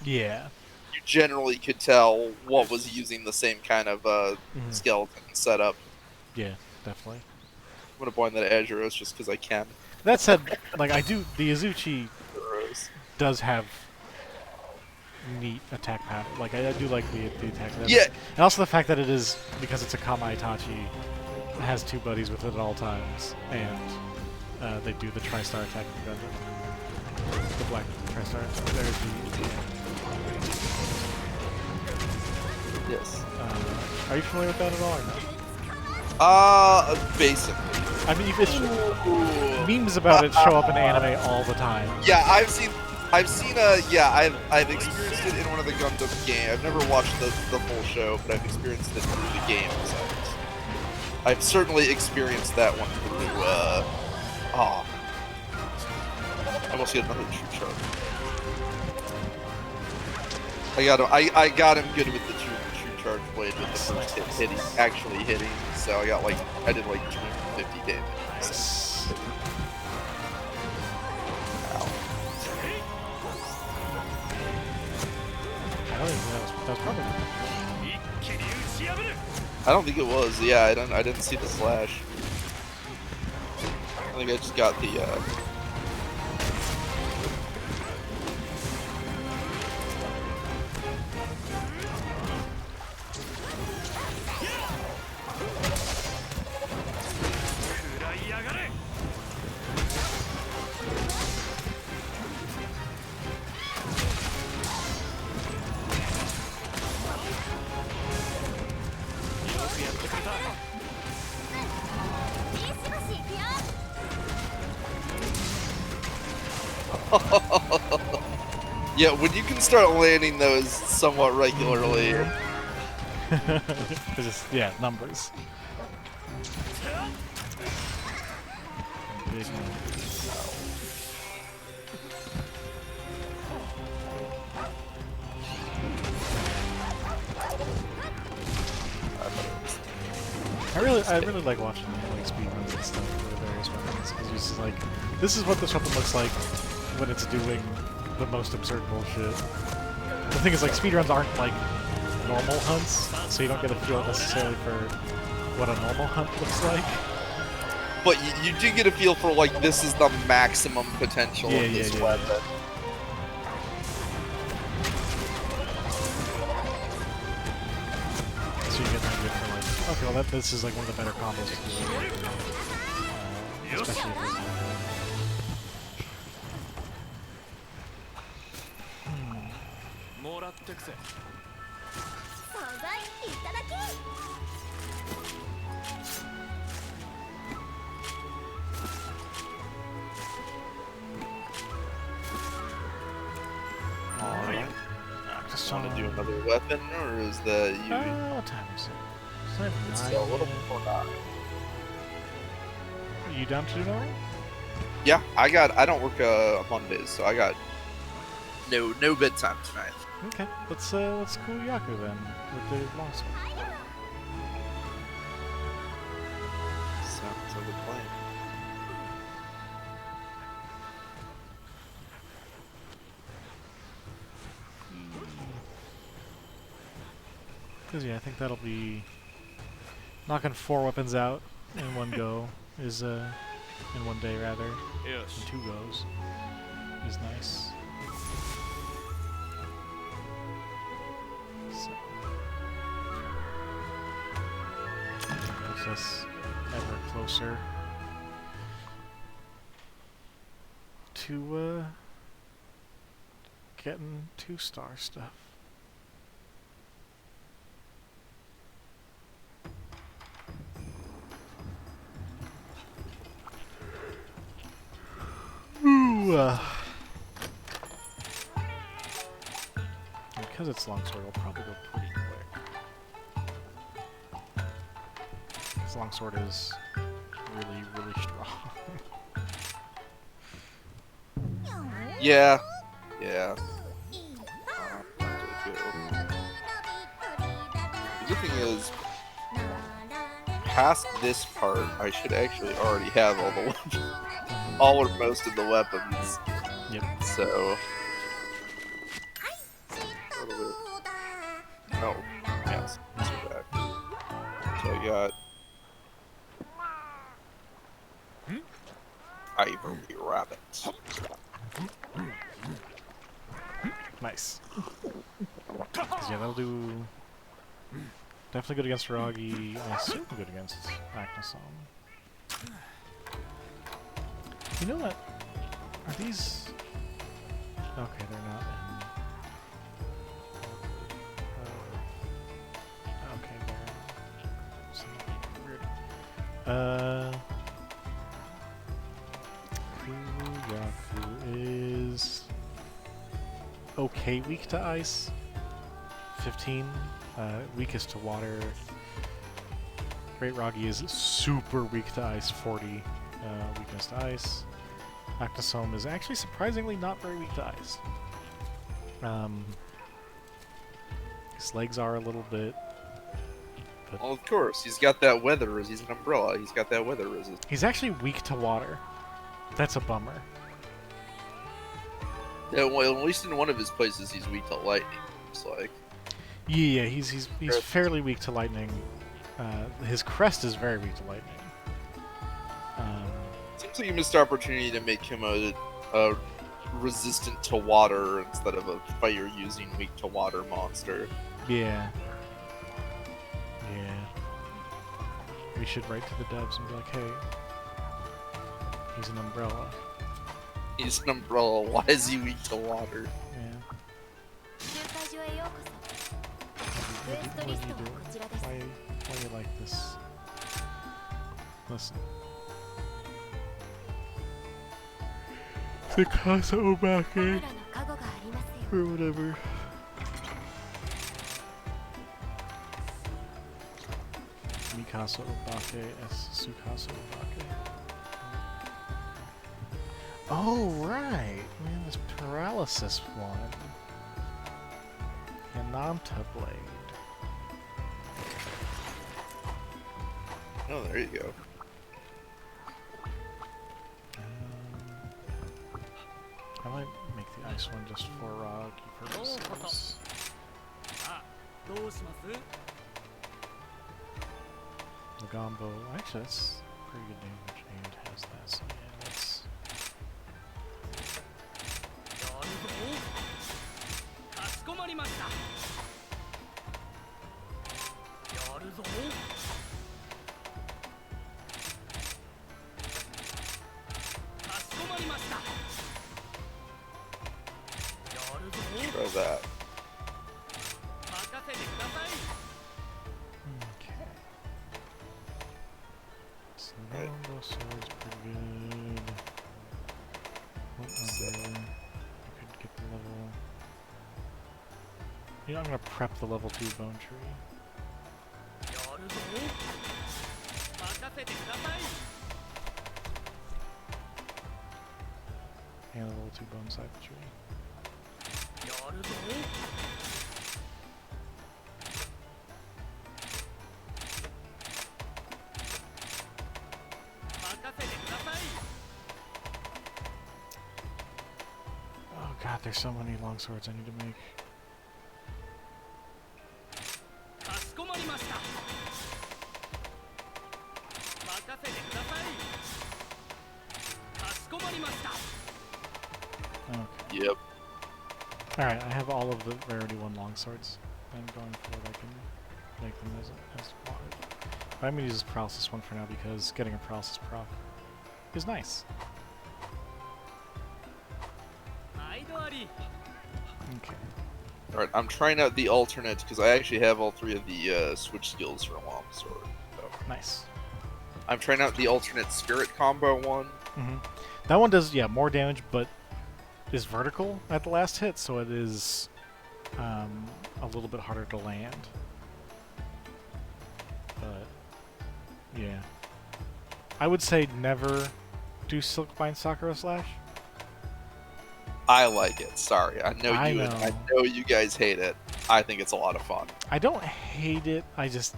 you generally could tell what was using the same kind of skeleton setup. Yeah, definitely. I'm gonna point that at Azuros just because I can. That said, like the Azuchi does have neat attack pattern. Like I do like the attack pattern. Yeah. And also the fact that it is, because it's a Kama Itachi, it has two buddies with it at all times, and they do the Tri-Star attack in Gundam. The black Tri-Star. There's the Yes. are you familiar with that at all or no? Basically. I mean, memes about it show up in anime all the time. Yeah, I've seen I've experienced it in one of the Gundam games. I've never watched the full show, but I've experienced it through the games. I've certainly experienced that one through, I almost get another true charge. I got him good with the true charge blade with the first hit actually hitting, so I did like 250 damage. Nice. Ow. I don't even know. That was probably. I don't think it was. Yeah, I didn't see the slash. I think I just got the yeah, when you can start landing those somewhat regularly. It's just, yeah, numbers. Big numbers. I really like watching like speedruns and stuff for the various weapons, because it's just like, this is what this weapon looks like when it's doing the most absurd bullshit. The thing is, like, speedruns aren't like normal hunts, so you don't get a feel necessarily for what a normal hunt looks like. But you do get a feel for like, this is the maximum potential of this weapon. Yeah. So you get an idea for like, okay, well this is like one of the better combos to do, especially if it's Just want to do another weapon, or is that you? What time is it? It's still a little before 9. Are you down to do another? Yeah, I don't work on Mondays, so I got no bedtime tonight. Okay, let's cool Yaku then with the longsword. Sounds like a plan. Because yeah, I think that'll be knocking 4 weapons out in one go is in one day rather. Yes. In 2 goes is nice. So puts us ever closer to getting 2-star stuff. Ooh, because it's longsword, it'll probably go pretty quick. This longsword is really, really strong. Yeah. Yeah. The good thing is, past this part, I should actually already have all the all or most of the weapons. Yep. So. Oh, yes. Let's do that. So I got Ivory Rabbit. Nice. 'Cause yeah, that'll do definitely good against Ragi. I assume good against Aknasong. You know what? Are these? Okay, they're not in. Okay, they're something weird. Fuyaku is okay weak to ice. 15. Weakest to water. Great Ragi is super weak to ice. 40. Weakness to ice. Aknasong is actually surprisingly not very weak to ice. His legs are a little bit. Well, of course, he's got that weather resist. He's an umbrella. He's got that weather resist. He's actually weak to water. That's a bummer. Yeah, well, at least in one of his places, he's weak to lightning. It's like. Yeah, he's fairly weak to lightning. His crest is very weak to lightning. Seems like a missed opportunity to make him a resistant to water instead of a fire using weak to water monster. Yeah. Yeah. We should write to the devs and be like, hey, he's an umbrella. He's an umbrella. Why is he weak to water? Yeah. What are you doing? Why you like this? Listen. Mikasa Obake. Or whatever. Mikasa Obake as Tsukasa Obake. Oh, right! Man, this paralysis one. Yananta Blade. Oh, there you go. I might make the ice one just for Ragi purposes. Nagombo, actually that's pretty good damage and has that, so yeah, let's... Try that. Okay. So Nagombo sword's pretty good. What other... I could get the level... You know, I'm gonna prep the level 2 bone tree. And the level 2 bone side tree. Oh god, there's so many longswords I need to make. Okay. Yep. Alright, I have all of the Rarity 1 longswords. And going forward I can make them as wanted. But I'm going to use this paralysis one for now because getting a paralysis proc is nice. Okay. Alright, I'm trying out the alternate because I actually have all 3 of the switch skills for a longsword. So. Nice. I'm trying out the alternate spirit combo one. Mm-hmm. That one does, yeah, more damage, but is vertical at the last hit, so it is a little bit harder to land. But, yeah. I would say never do Silkbind Sakura Slash. I like it. Sorry, I know I you. know. I know you guys hate it. I think it's a lot of fun. I don't hate it. I just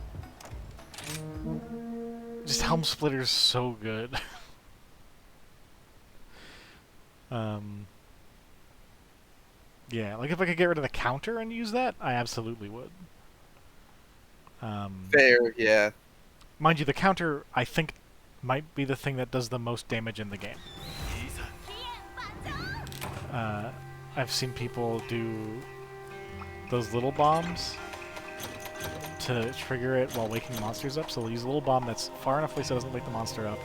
Helm Splitter's so good. Yeah, like if I could get rid of the counter and use that, I absolutely would. Fair, yeah. Mind you, the counter I think might be the thing that does the most damage in the game. I've seen people do those little bombs to trigger it while waking monsters up. So they'll use a little bomb that's far enough away so it doesn't wake the monster up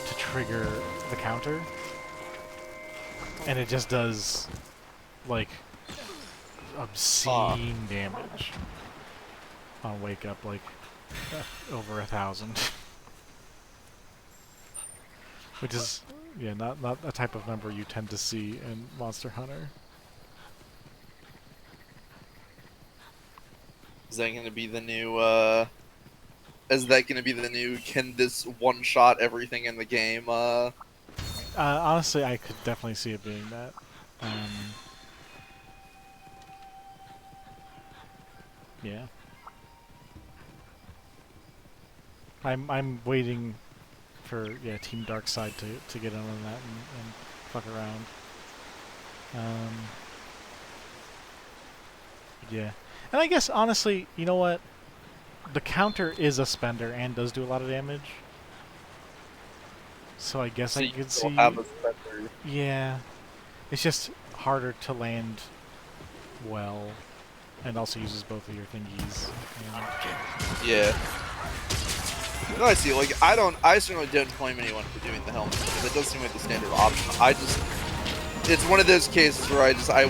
to trigger the counter. And it just does, like, obscene damage on wake up, like, over 1,000. Which is, yeah, not a type of number you tend to see in Monster Hunter. Is that going to be the new, can this one-shot everything in the game, Honestly, I could definitely see it being that. Yeah. I'm waiting for Team Darkside to get in on that and fuck around. Yeah. And I guess honestly, you know what? The counter is a spender and does do a lot of damage. So I guess so I could see. Have a spender. Yeah. It's just harder to land well, and also uses both of your thingies. Yeah. No, I see. Like, I certainly don't blame anyone for doing the helmet because it does seem like the standard option. It's one of those cases where I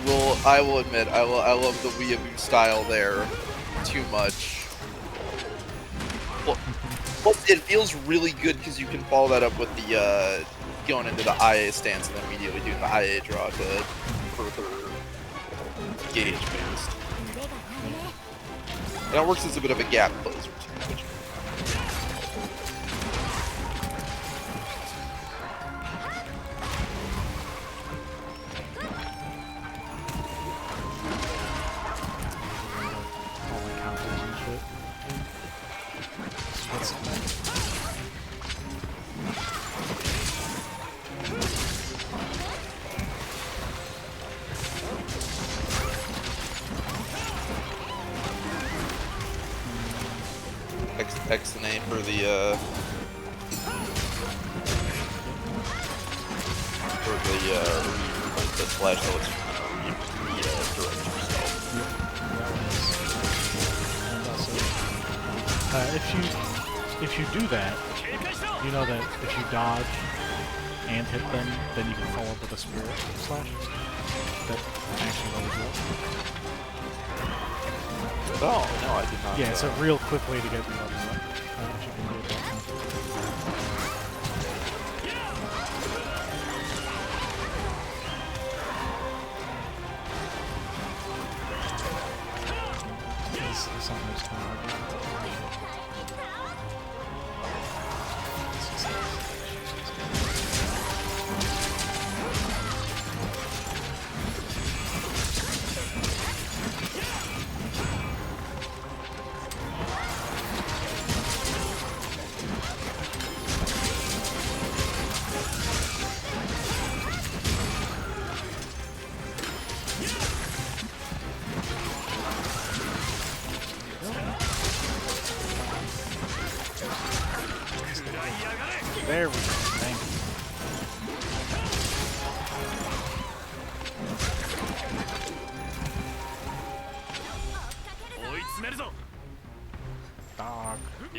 will admit I love the weeaboo style there too much. Well, it feels really good because you can follow that up with the going into the IA stance and then immediately doing the IA draw to further gauge boost. And it works as a bit of a gap closer too. X the name for the slash that lets you redirect yourself. If you do that, you know that if you dodge and hit them, then you can follow up with a spirit slash. That actually levels you up. Oh, no, I did not. Yeah, it's a real quick way to get the levels up. If you can do it that way. This is sometimes kind of hard. There we go. Thank you. Dog. I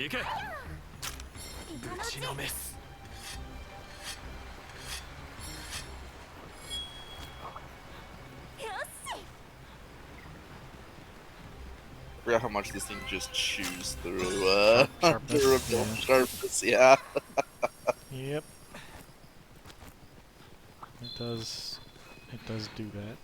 forgot how much this thing just chews through Sharpness, durable yeah. sharpness, yeah. Yep. It does do that.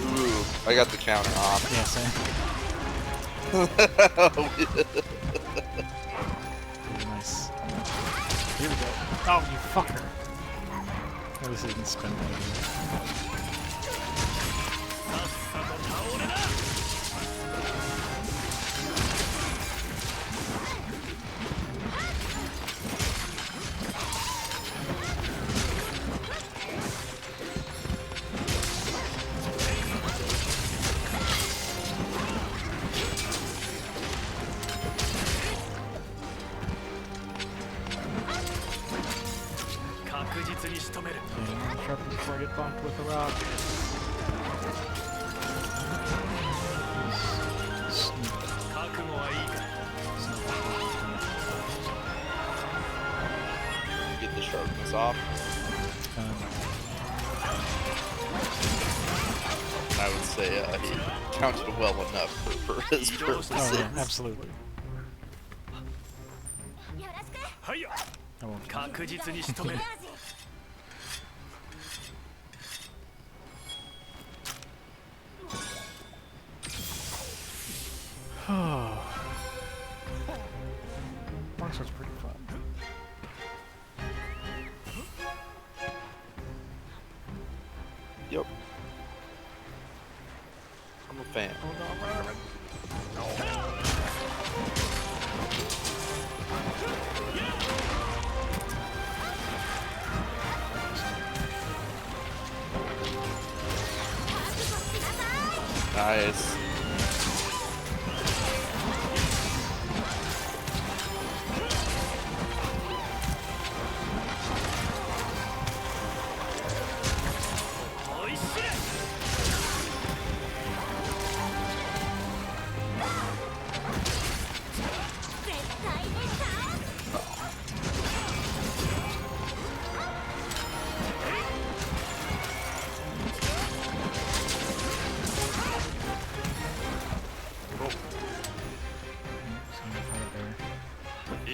Ooh, I got the counter off. Yeah, same. Nice. Here we go. Oh, you fucker. At least I didn't spend that. Yeah, sharpen before I get bumped with a rock. Get the sharpness off. I would say he counted well enough for his purposes. Oh yeah, absolutely. I won't. Longsword's pretty fun. Yep. I'm a fan. Oh no, Nice.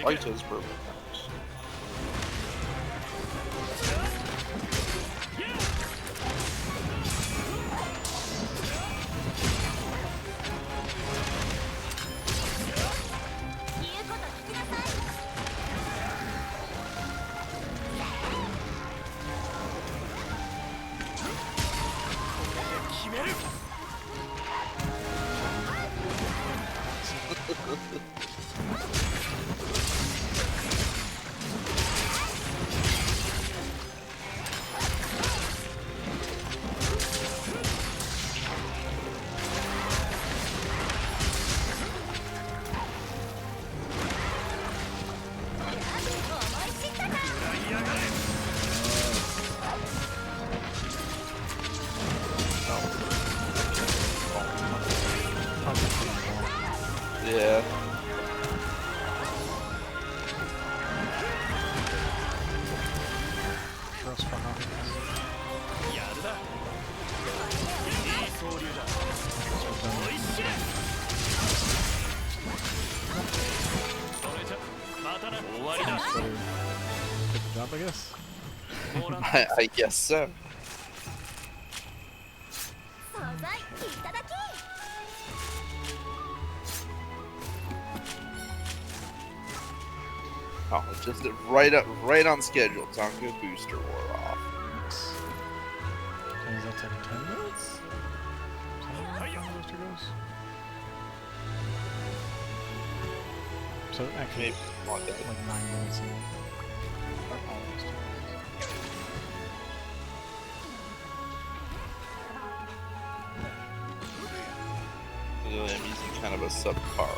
Light is perfect. Yeah. Trust for nothing. Good job, I guess. I guess so. Oh, just right on schedule. Dango booster wore off. Nice. And is that like 10 minutes? 10 minutes when the booster goes? So actually, Maybe not that. like 9 minutes in. Almost. I'm using kind of a subpar,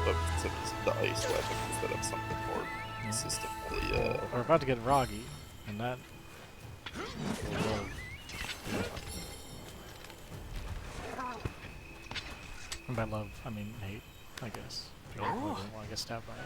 but I'm using the ice weapon instead of something more consistently. We're about to get Roggy, and that. And by love, I mean hate, I guess. If you don't want to get stabbed by it.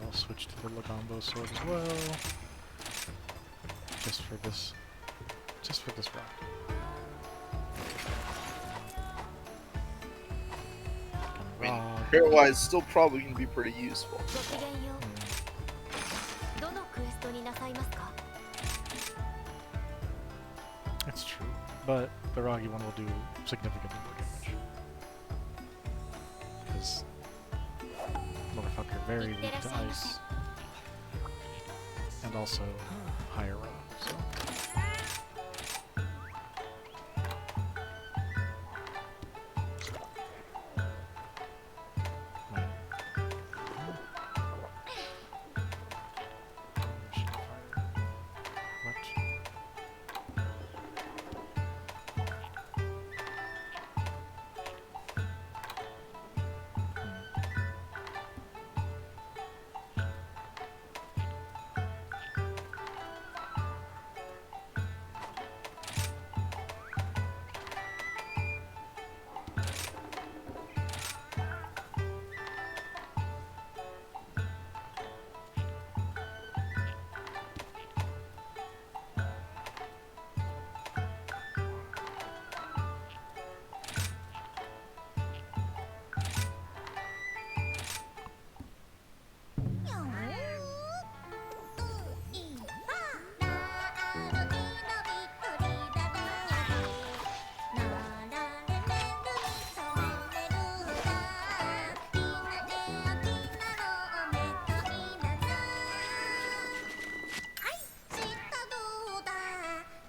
I'll switch to the Lagombo sword as well. Just for this round. I mean, pairwise still probably can be pretty useful. That's true, but the Roggy one will do significantly more damage. Because motherfucker very weak to ice. And also higher row, so.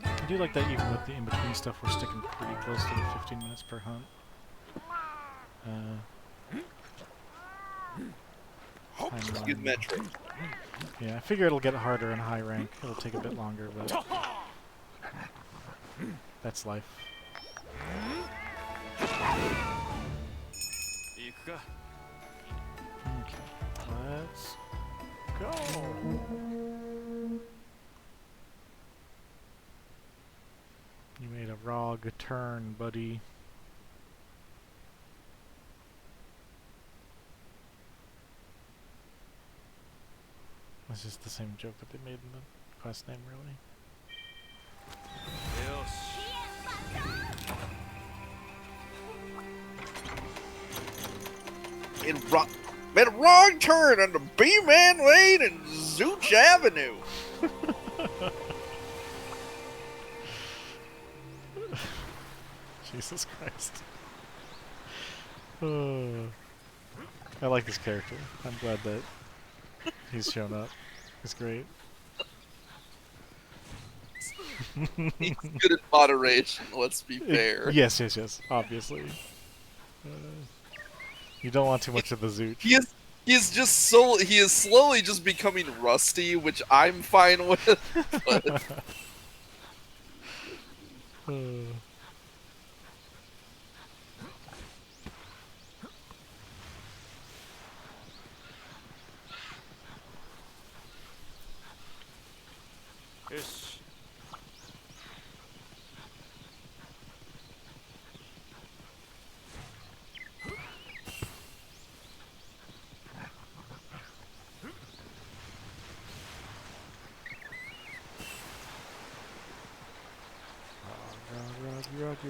I do like that even with the in-between stuff, we're sticking pretty close to the 15 minutes per hunt. It's a good metric. Yeah, I figure it'll get harder in high rank. It'll take a bit longer, but that's life. Okay, let's go. You made a Rog turn, buddy. This is the same joke that they made in the quest name, really. made a wrong turn on the B-Man Lane and Zooch Avenue. Jesus Christ. I like this character. I'm glad that he's shown up. He's great. He's good at moderation, let's be fair. Yes, obviously. You don't want too much of the Zooch. He is slowly just becoming rusty, which I'm fine with, but...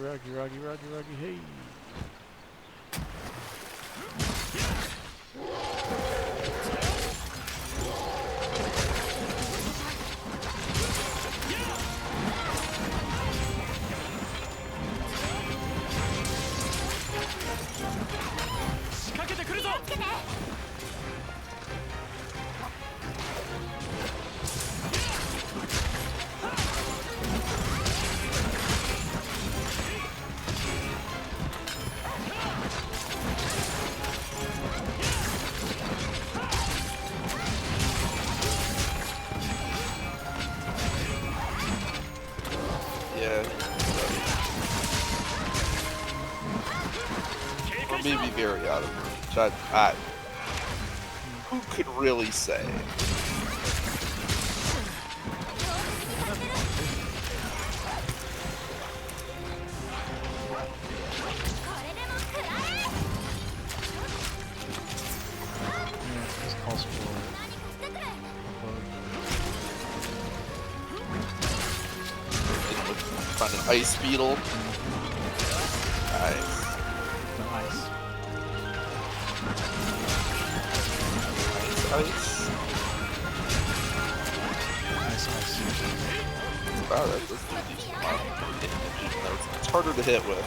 Rocky, hey! Or maybe very out of reach. Who could really say? Find an ice beetle. Nice. Nice. Wow, that's a decent amount of damage. It's harder to hit with.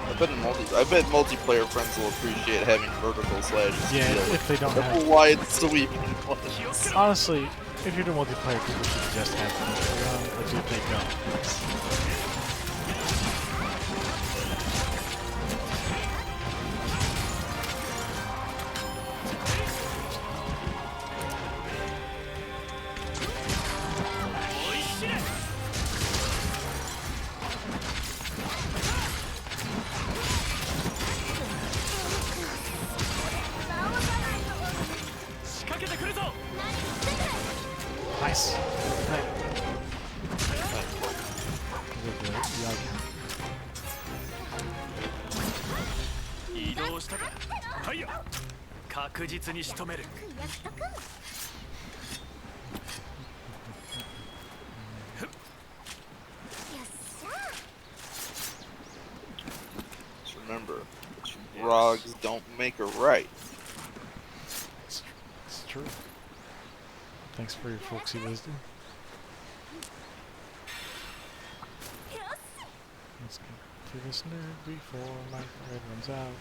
I bet multiplayer friends will appreciate having vertical slashes. Yeah, if they don't have wide sweeping. Honestly, if you're doing multiplayer, people should just have them around, but if they don't. Nice. Just remember, frogs don't make a right. It's true. Thanks for your folksy wisdom. Let's get to this nerd before my red runs out.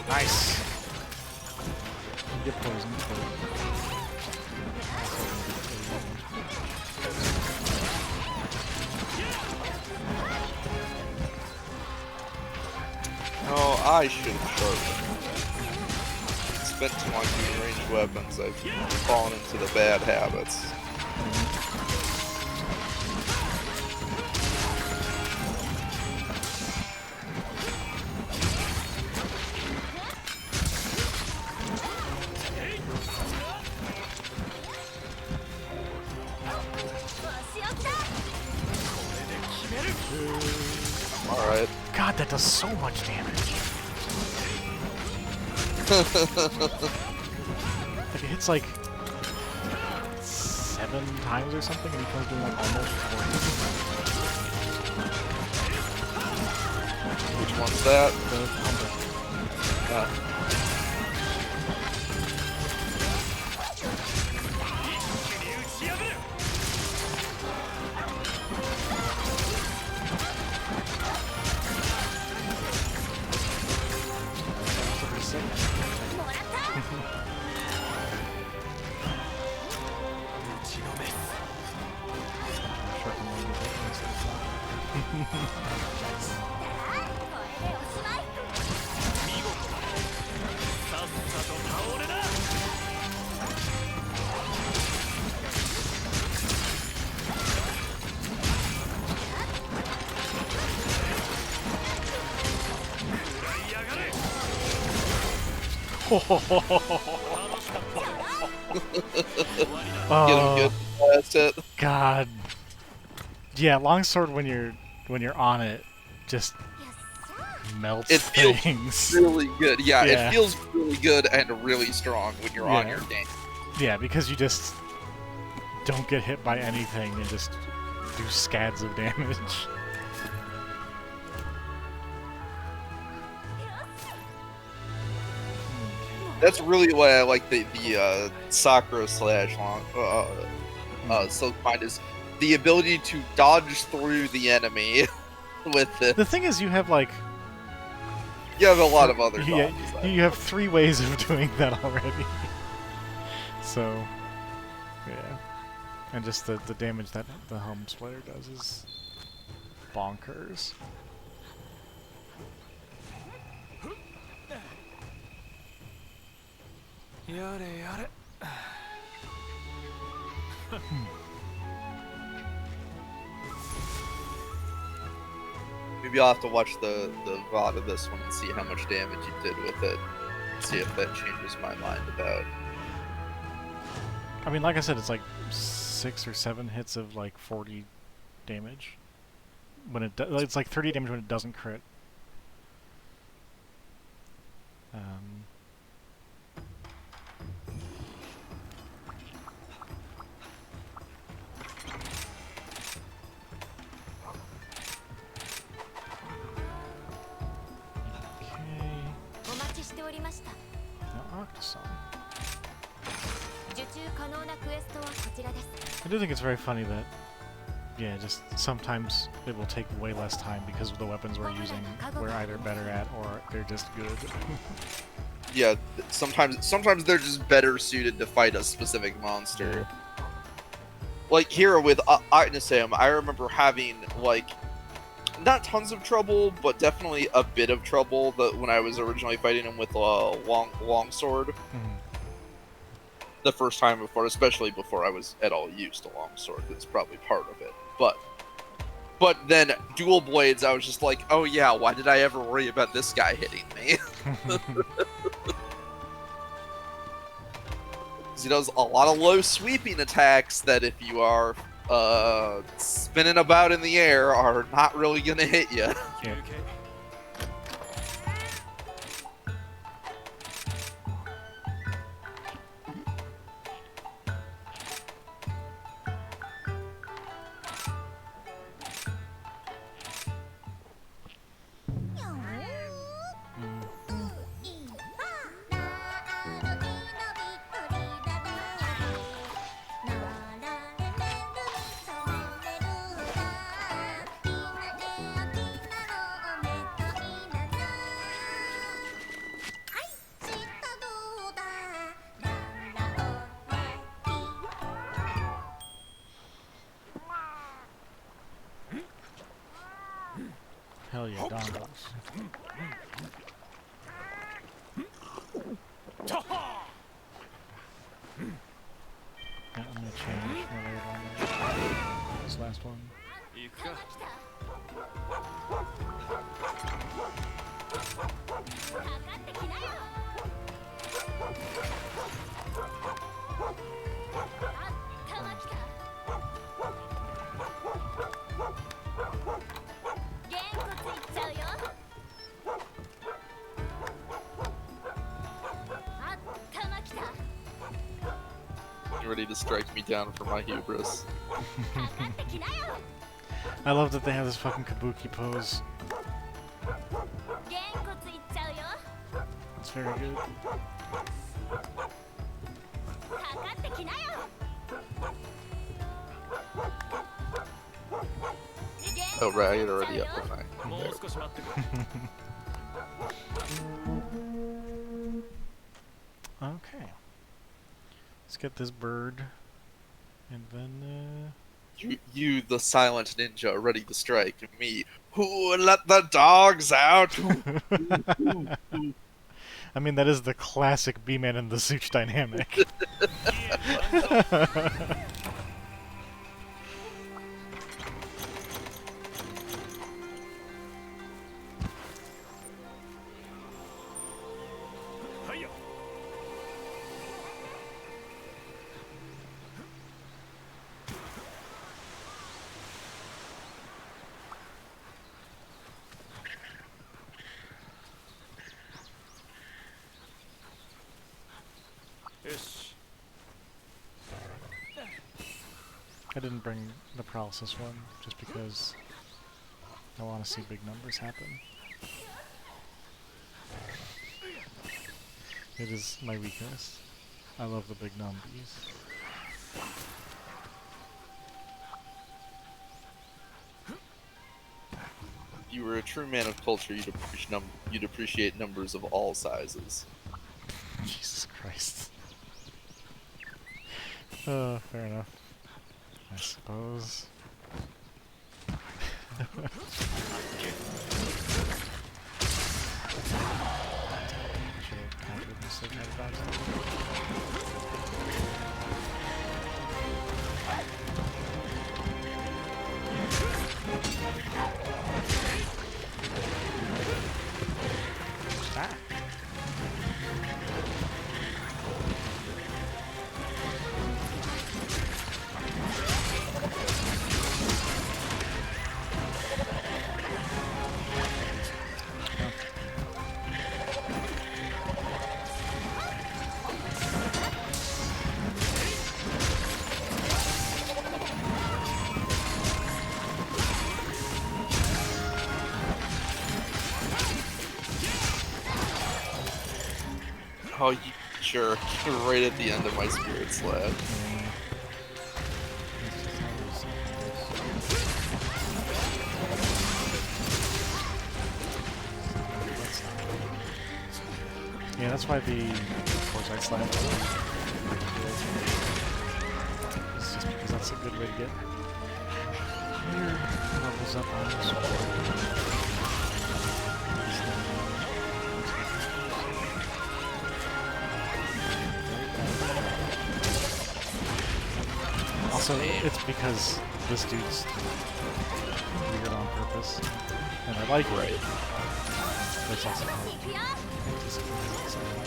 Nice. You get poisoned. Oh, I should have sharpened. Spent too long using ranged weapons. I've fallen into the bad habits. God, that does so much damage. Like, it hits like 7 times or something, and he comes doing like almost 40. Which one's that? The humble. Get him good. That's it. God. Yeah, longsword when you're on it just melts It feels things. really good. Yeah, Yeah. it feels really good and really strong when you're on your game. Yeah, because you just don't get hit by anything and just do scads of damage. That's really why I like the Sakura slash long Silk Mind is the ability to dodge through the enemy with it. The thing is, you have like You have a lot of other yeah, dodges. you have 3 ways of doing that already. So, yeah, and just the damage that the Helm Splitter does is bonkers. Maybe I'll have to watch the VOD of this one and see how much damage you did with it. See if that changes my mind about. I mean, like I said, it's like 6 or 7 hits of like 40 damage. When it's like 30 damage when it doesn't crit. I do think it's very funny that, yeah, just sometimes it will take way less time because the weapons we're using we're either better at or they're just good. Yeah, sometimes they're just better suited to fight a specific monster. Like here with Ignisam, I remember having like not tons of trouble, but definitely a bit of trouble when I was originally fighting him with a longsword. The first time before, especially before I was at all used to longsword, that's probably part of it. But then dual blades, I was just like, oh yeah, why did I ever worry about this guy hitting me? He does a lot of low sweeping attacks that if you are spinning about in the air are not really gonna hit you. Yeah. Hell yeah, dongos. Yeah, I'm gonna change my layer on this last one. ready to strike me down for my hubris. I love that they have this fucking kabuki pose. It's very good. Oh right, I had already up on Okay. Let's get this bird. And then, You, the silent ninja, ready to strike. And me, who let the dogs out? I mean, that is the classic B-Man and the Such dynamic. I didn't bring the paralysis one, just because I want to see big numbers happen. It is my weakness. I love the big numbies. You were a true man of culture. You'd appreciate numbers of all sizes. Jesus Christ. Fair enough. I suppose. Oh, you jerk. Right at the end of my spirit slash. Yeah, that's why the foresight slash is just because that's a good way to get your levels up on this. Also, it's because this dude's weird on purpose, and I like it. Right. But it's also hard to anticipate it sometimes.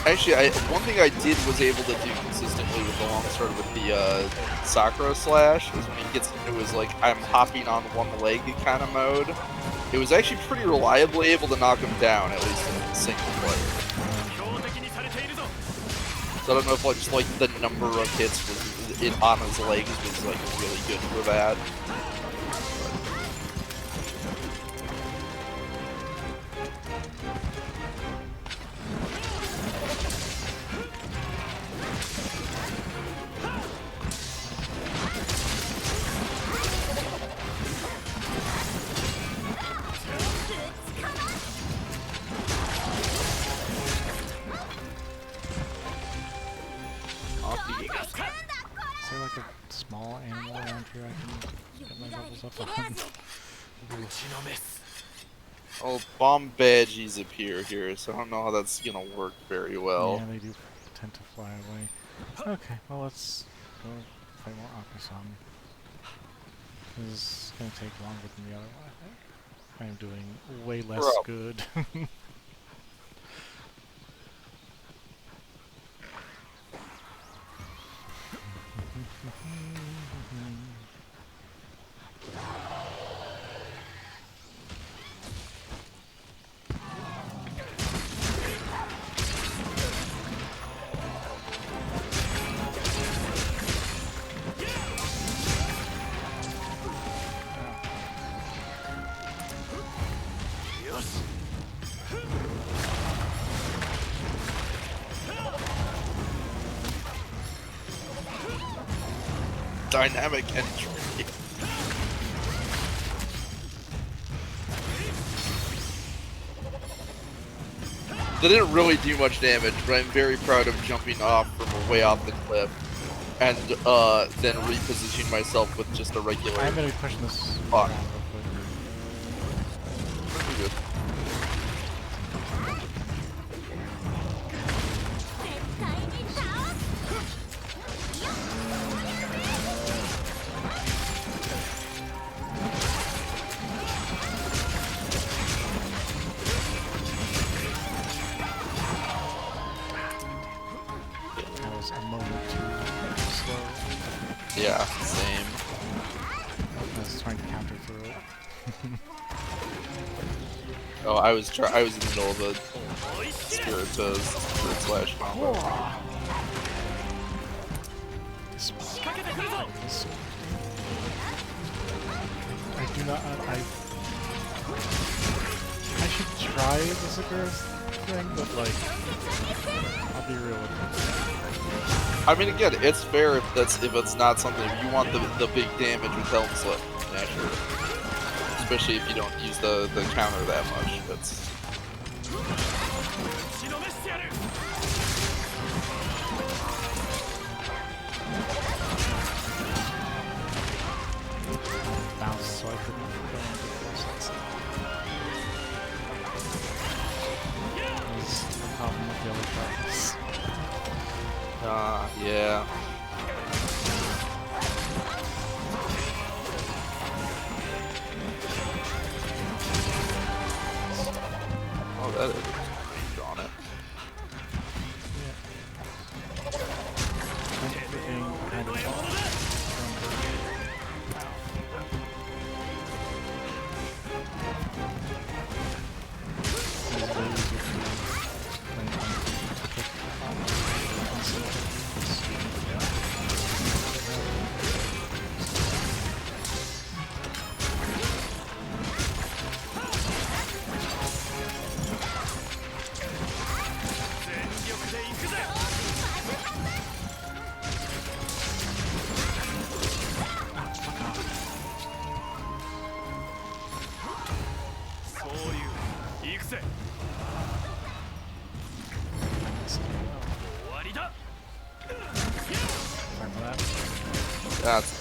Actually, one thing I was able to do consistently with the longsword with the Sakura slash is when he gets into his like I'm hopping on one leg kind of mode. It was actually pretty reliably able to knock him down, at least in single player. So I don't know if like just like the number of hits on his legs was like really good for that. Is there like a small animal around here I can get my levels up on? Oh, bomb badges appear here, so I don't know how that's gonna work very well. Yeah, they do tend to fly away. Okay, well let's go fight more Akusan. This is gonna take longer than the other one, I think. I am doing way less good. dynamic and tricky. They didn't really do much damage, but I'm very proud of jumping off from way off the cliff and then repositioning myself with just a regular. I'm gonna be pushing this. Fuck. Good. That was a moment too slow. Yeah, same. I was trying to counter through it. Oh, I was in the middle of a spirit slash combo. I do not. I should try the Sakura thing, but like, I'll be real with it. I mean, again, it's fair if it's not something. If you want the big damage with Helm Slip, yeah, sure. Especially if you don't use the counter that much. That's. Bounce, so I couldn't go into close. That was the problem with the other cards. Yeah. Oh, that is drawn it. Yeah. Being kind of That's.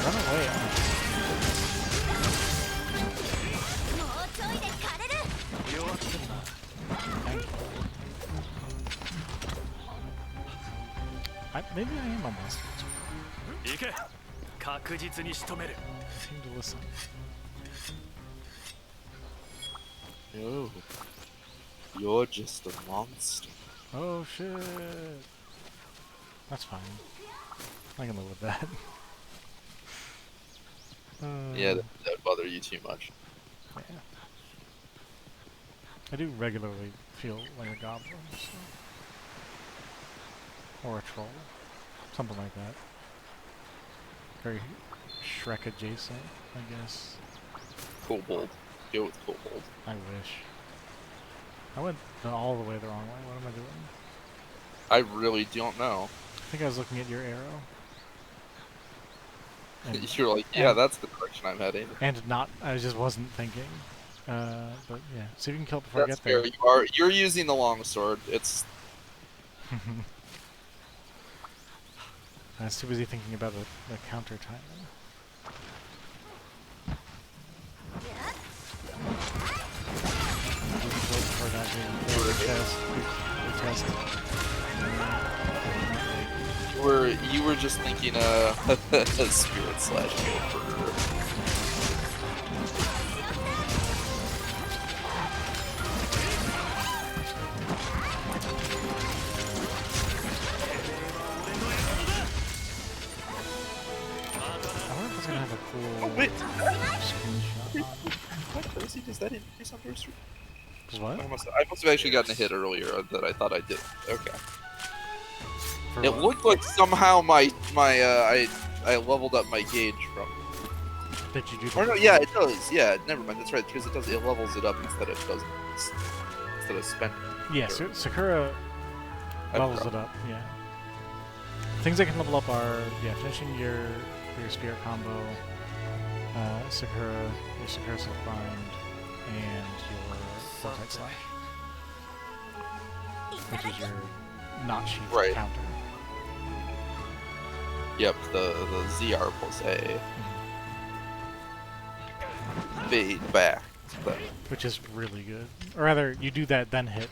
run away. Maybe I am a monster. Seem to listen. Oh, you're just a monster. Oh shit. That's fine. I can live with that. Yeah, that would bother you too much. Yeah. I do regularly feel like a goblin, so. Or a troll. Something like that. Very Shrek adjacent, I guess. Kobold. Go with Kobold. I wish. I went all the way the wrong way. What am I doing? I really don't know. I think I was looking at your arrow. And, You're like, yeah, that's the direction I'm heading. and not, I just wasn't thinking. But yeah, see if you can kill it before That's I get fair. there. You're using the longsword. It's. I was too busy thinking about the counter timing. For that test. You were just thinking spirit slash gopher. that increase on burst? Cause what? I must have actually gotten a hit earlier that I thought I did. Okay. For It what? looked like somehow I leveled up my gauge from. Did you do? Or no, yeah, it does. Yeah, never mind. That's right because it does. It levels it up instead of spending. Yeah, Sakura levels it up. Yeah. Things that can level up are finishing your spirit combo, Sakura, your Sakura Self-Bind, and your Vortex Slash, which is your not sheath counter. Yep, the ZR plus A. Fade back. Which is really good. Or rather, you do that, then hit,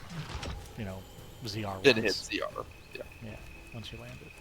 ZR Then once. hit ZR. Yeah. Yeah, once you land it.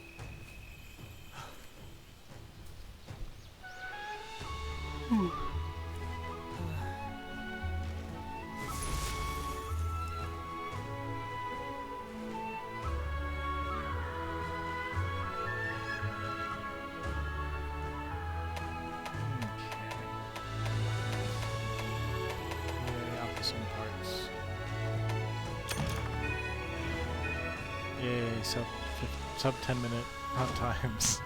Yay, sub 10 minute hunt times.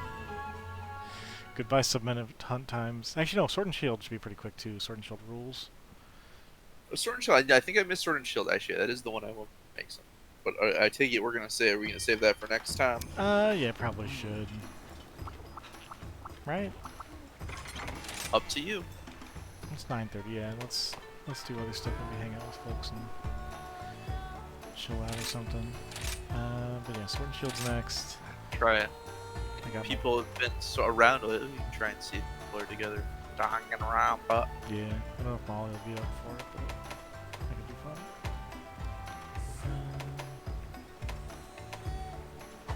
Goodbye sub-minute hunt times. Actually, no, Sword and Shield should be pretty quick too. Sword and Shield rules. Sword and Shield. I think I missed Sword and Shield. Actually, that is the one I will make some. But I take it are we gonna save that for next time? Yeah, probably should. Right? Up to you. It's 9:30. Yeah, let's do other stuff. Maybe hang out with folks and chill out or something. But yeah, Sword and Shield's next. Try it. People have been so around lately. You can try and see if people are together. Hanging around, but yeah, I don't know if Molly will be up for it, but I could be fun.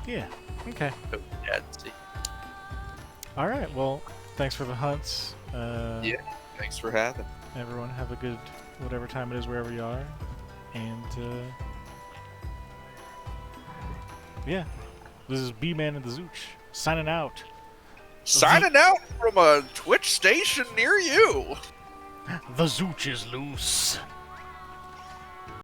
Yeah. Okay. Yeah, see. All right. Well, thanks for the hunts. Yeah. Thanks for having. Everyone, have a good whatever time it is wherever you are, and yeah, this is B-Man and the Zooch signing out. Signing out from a Twitch station near you. The Zooch is loose.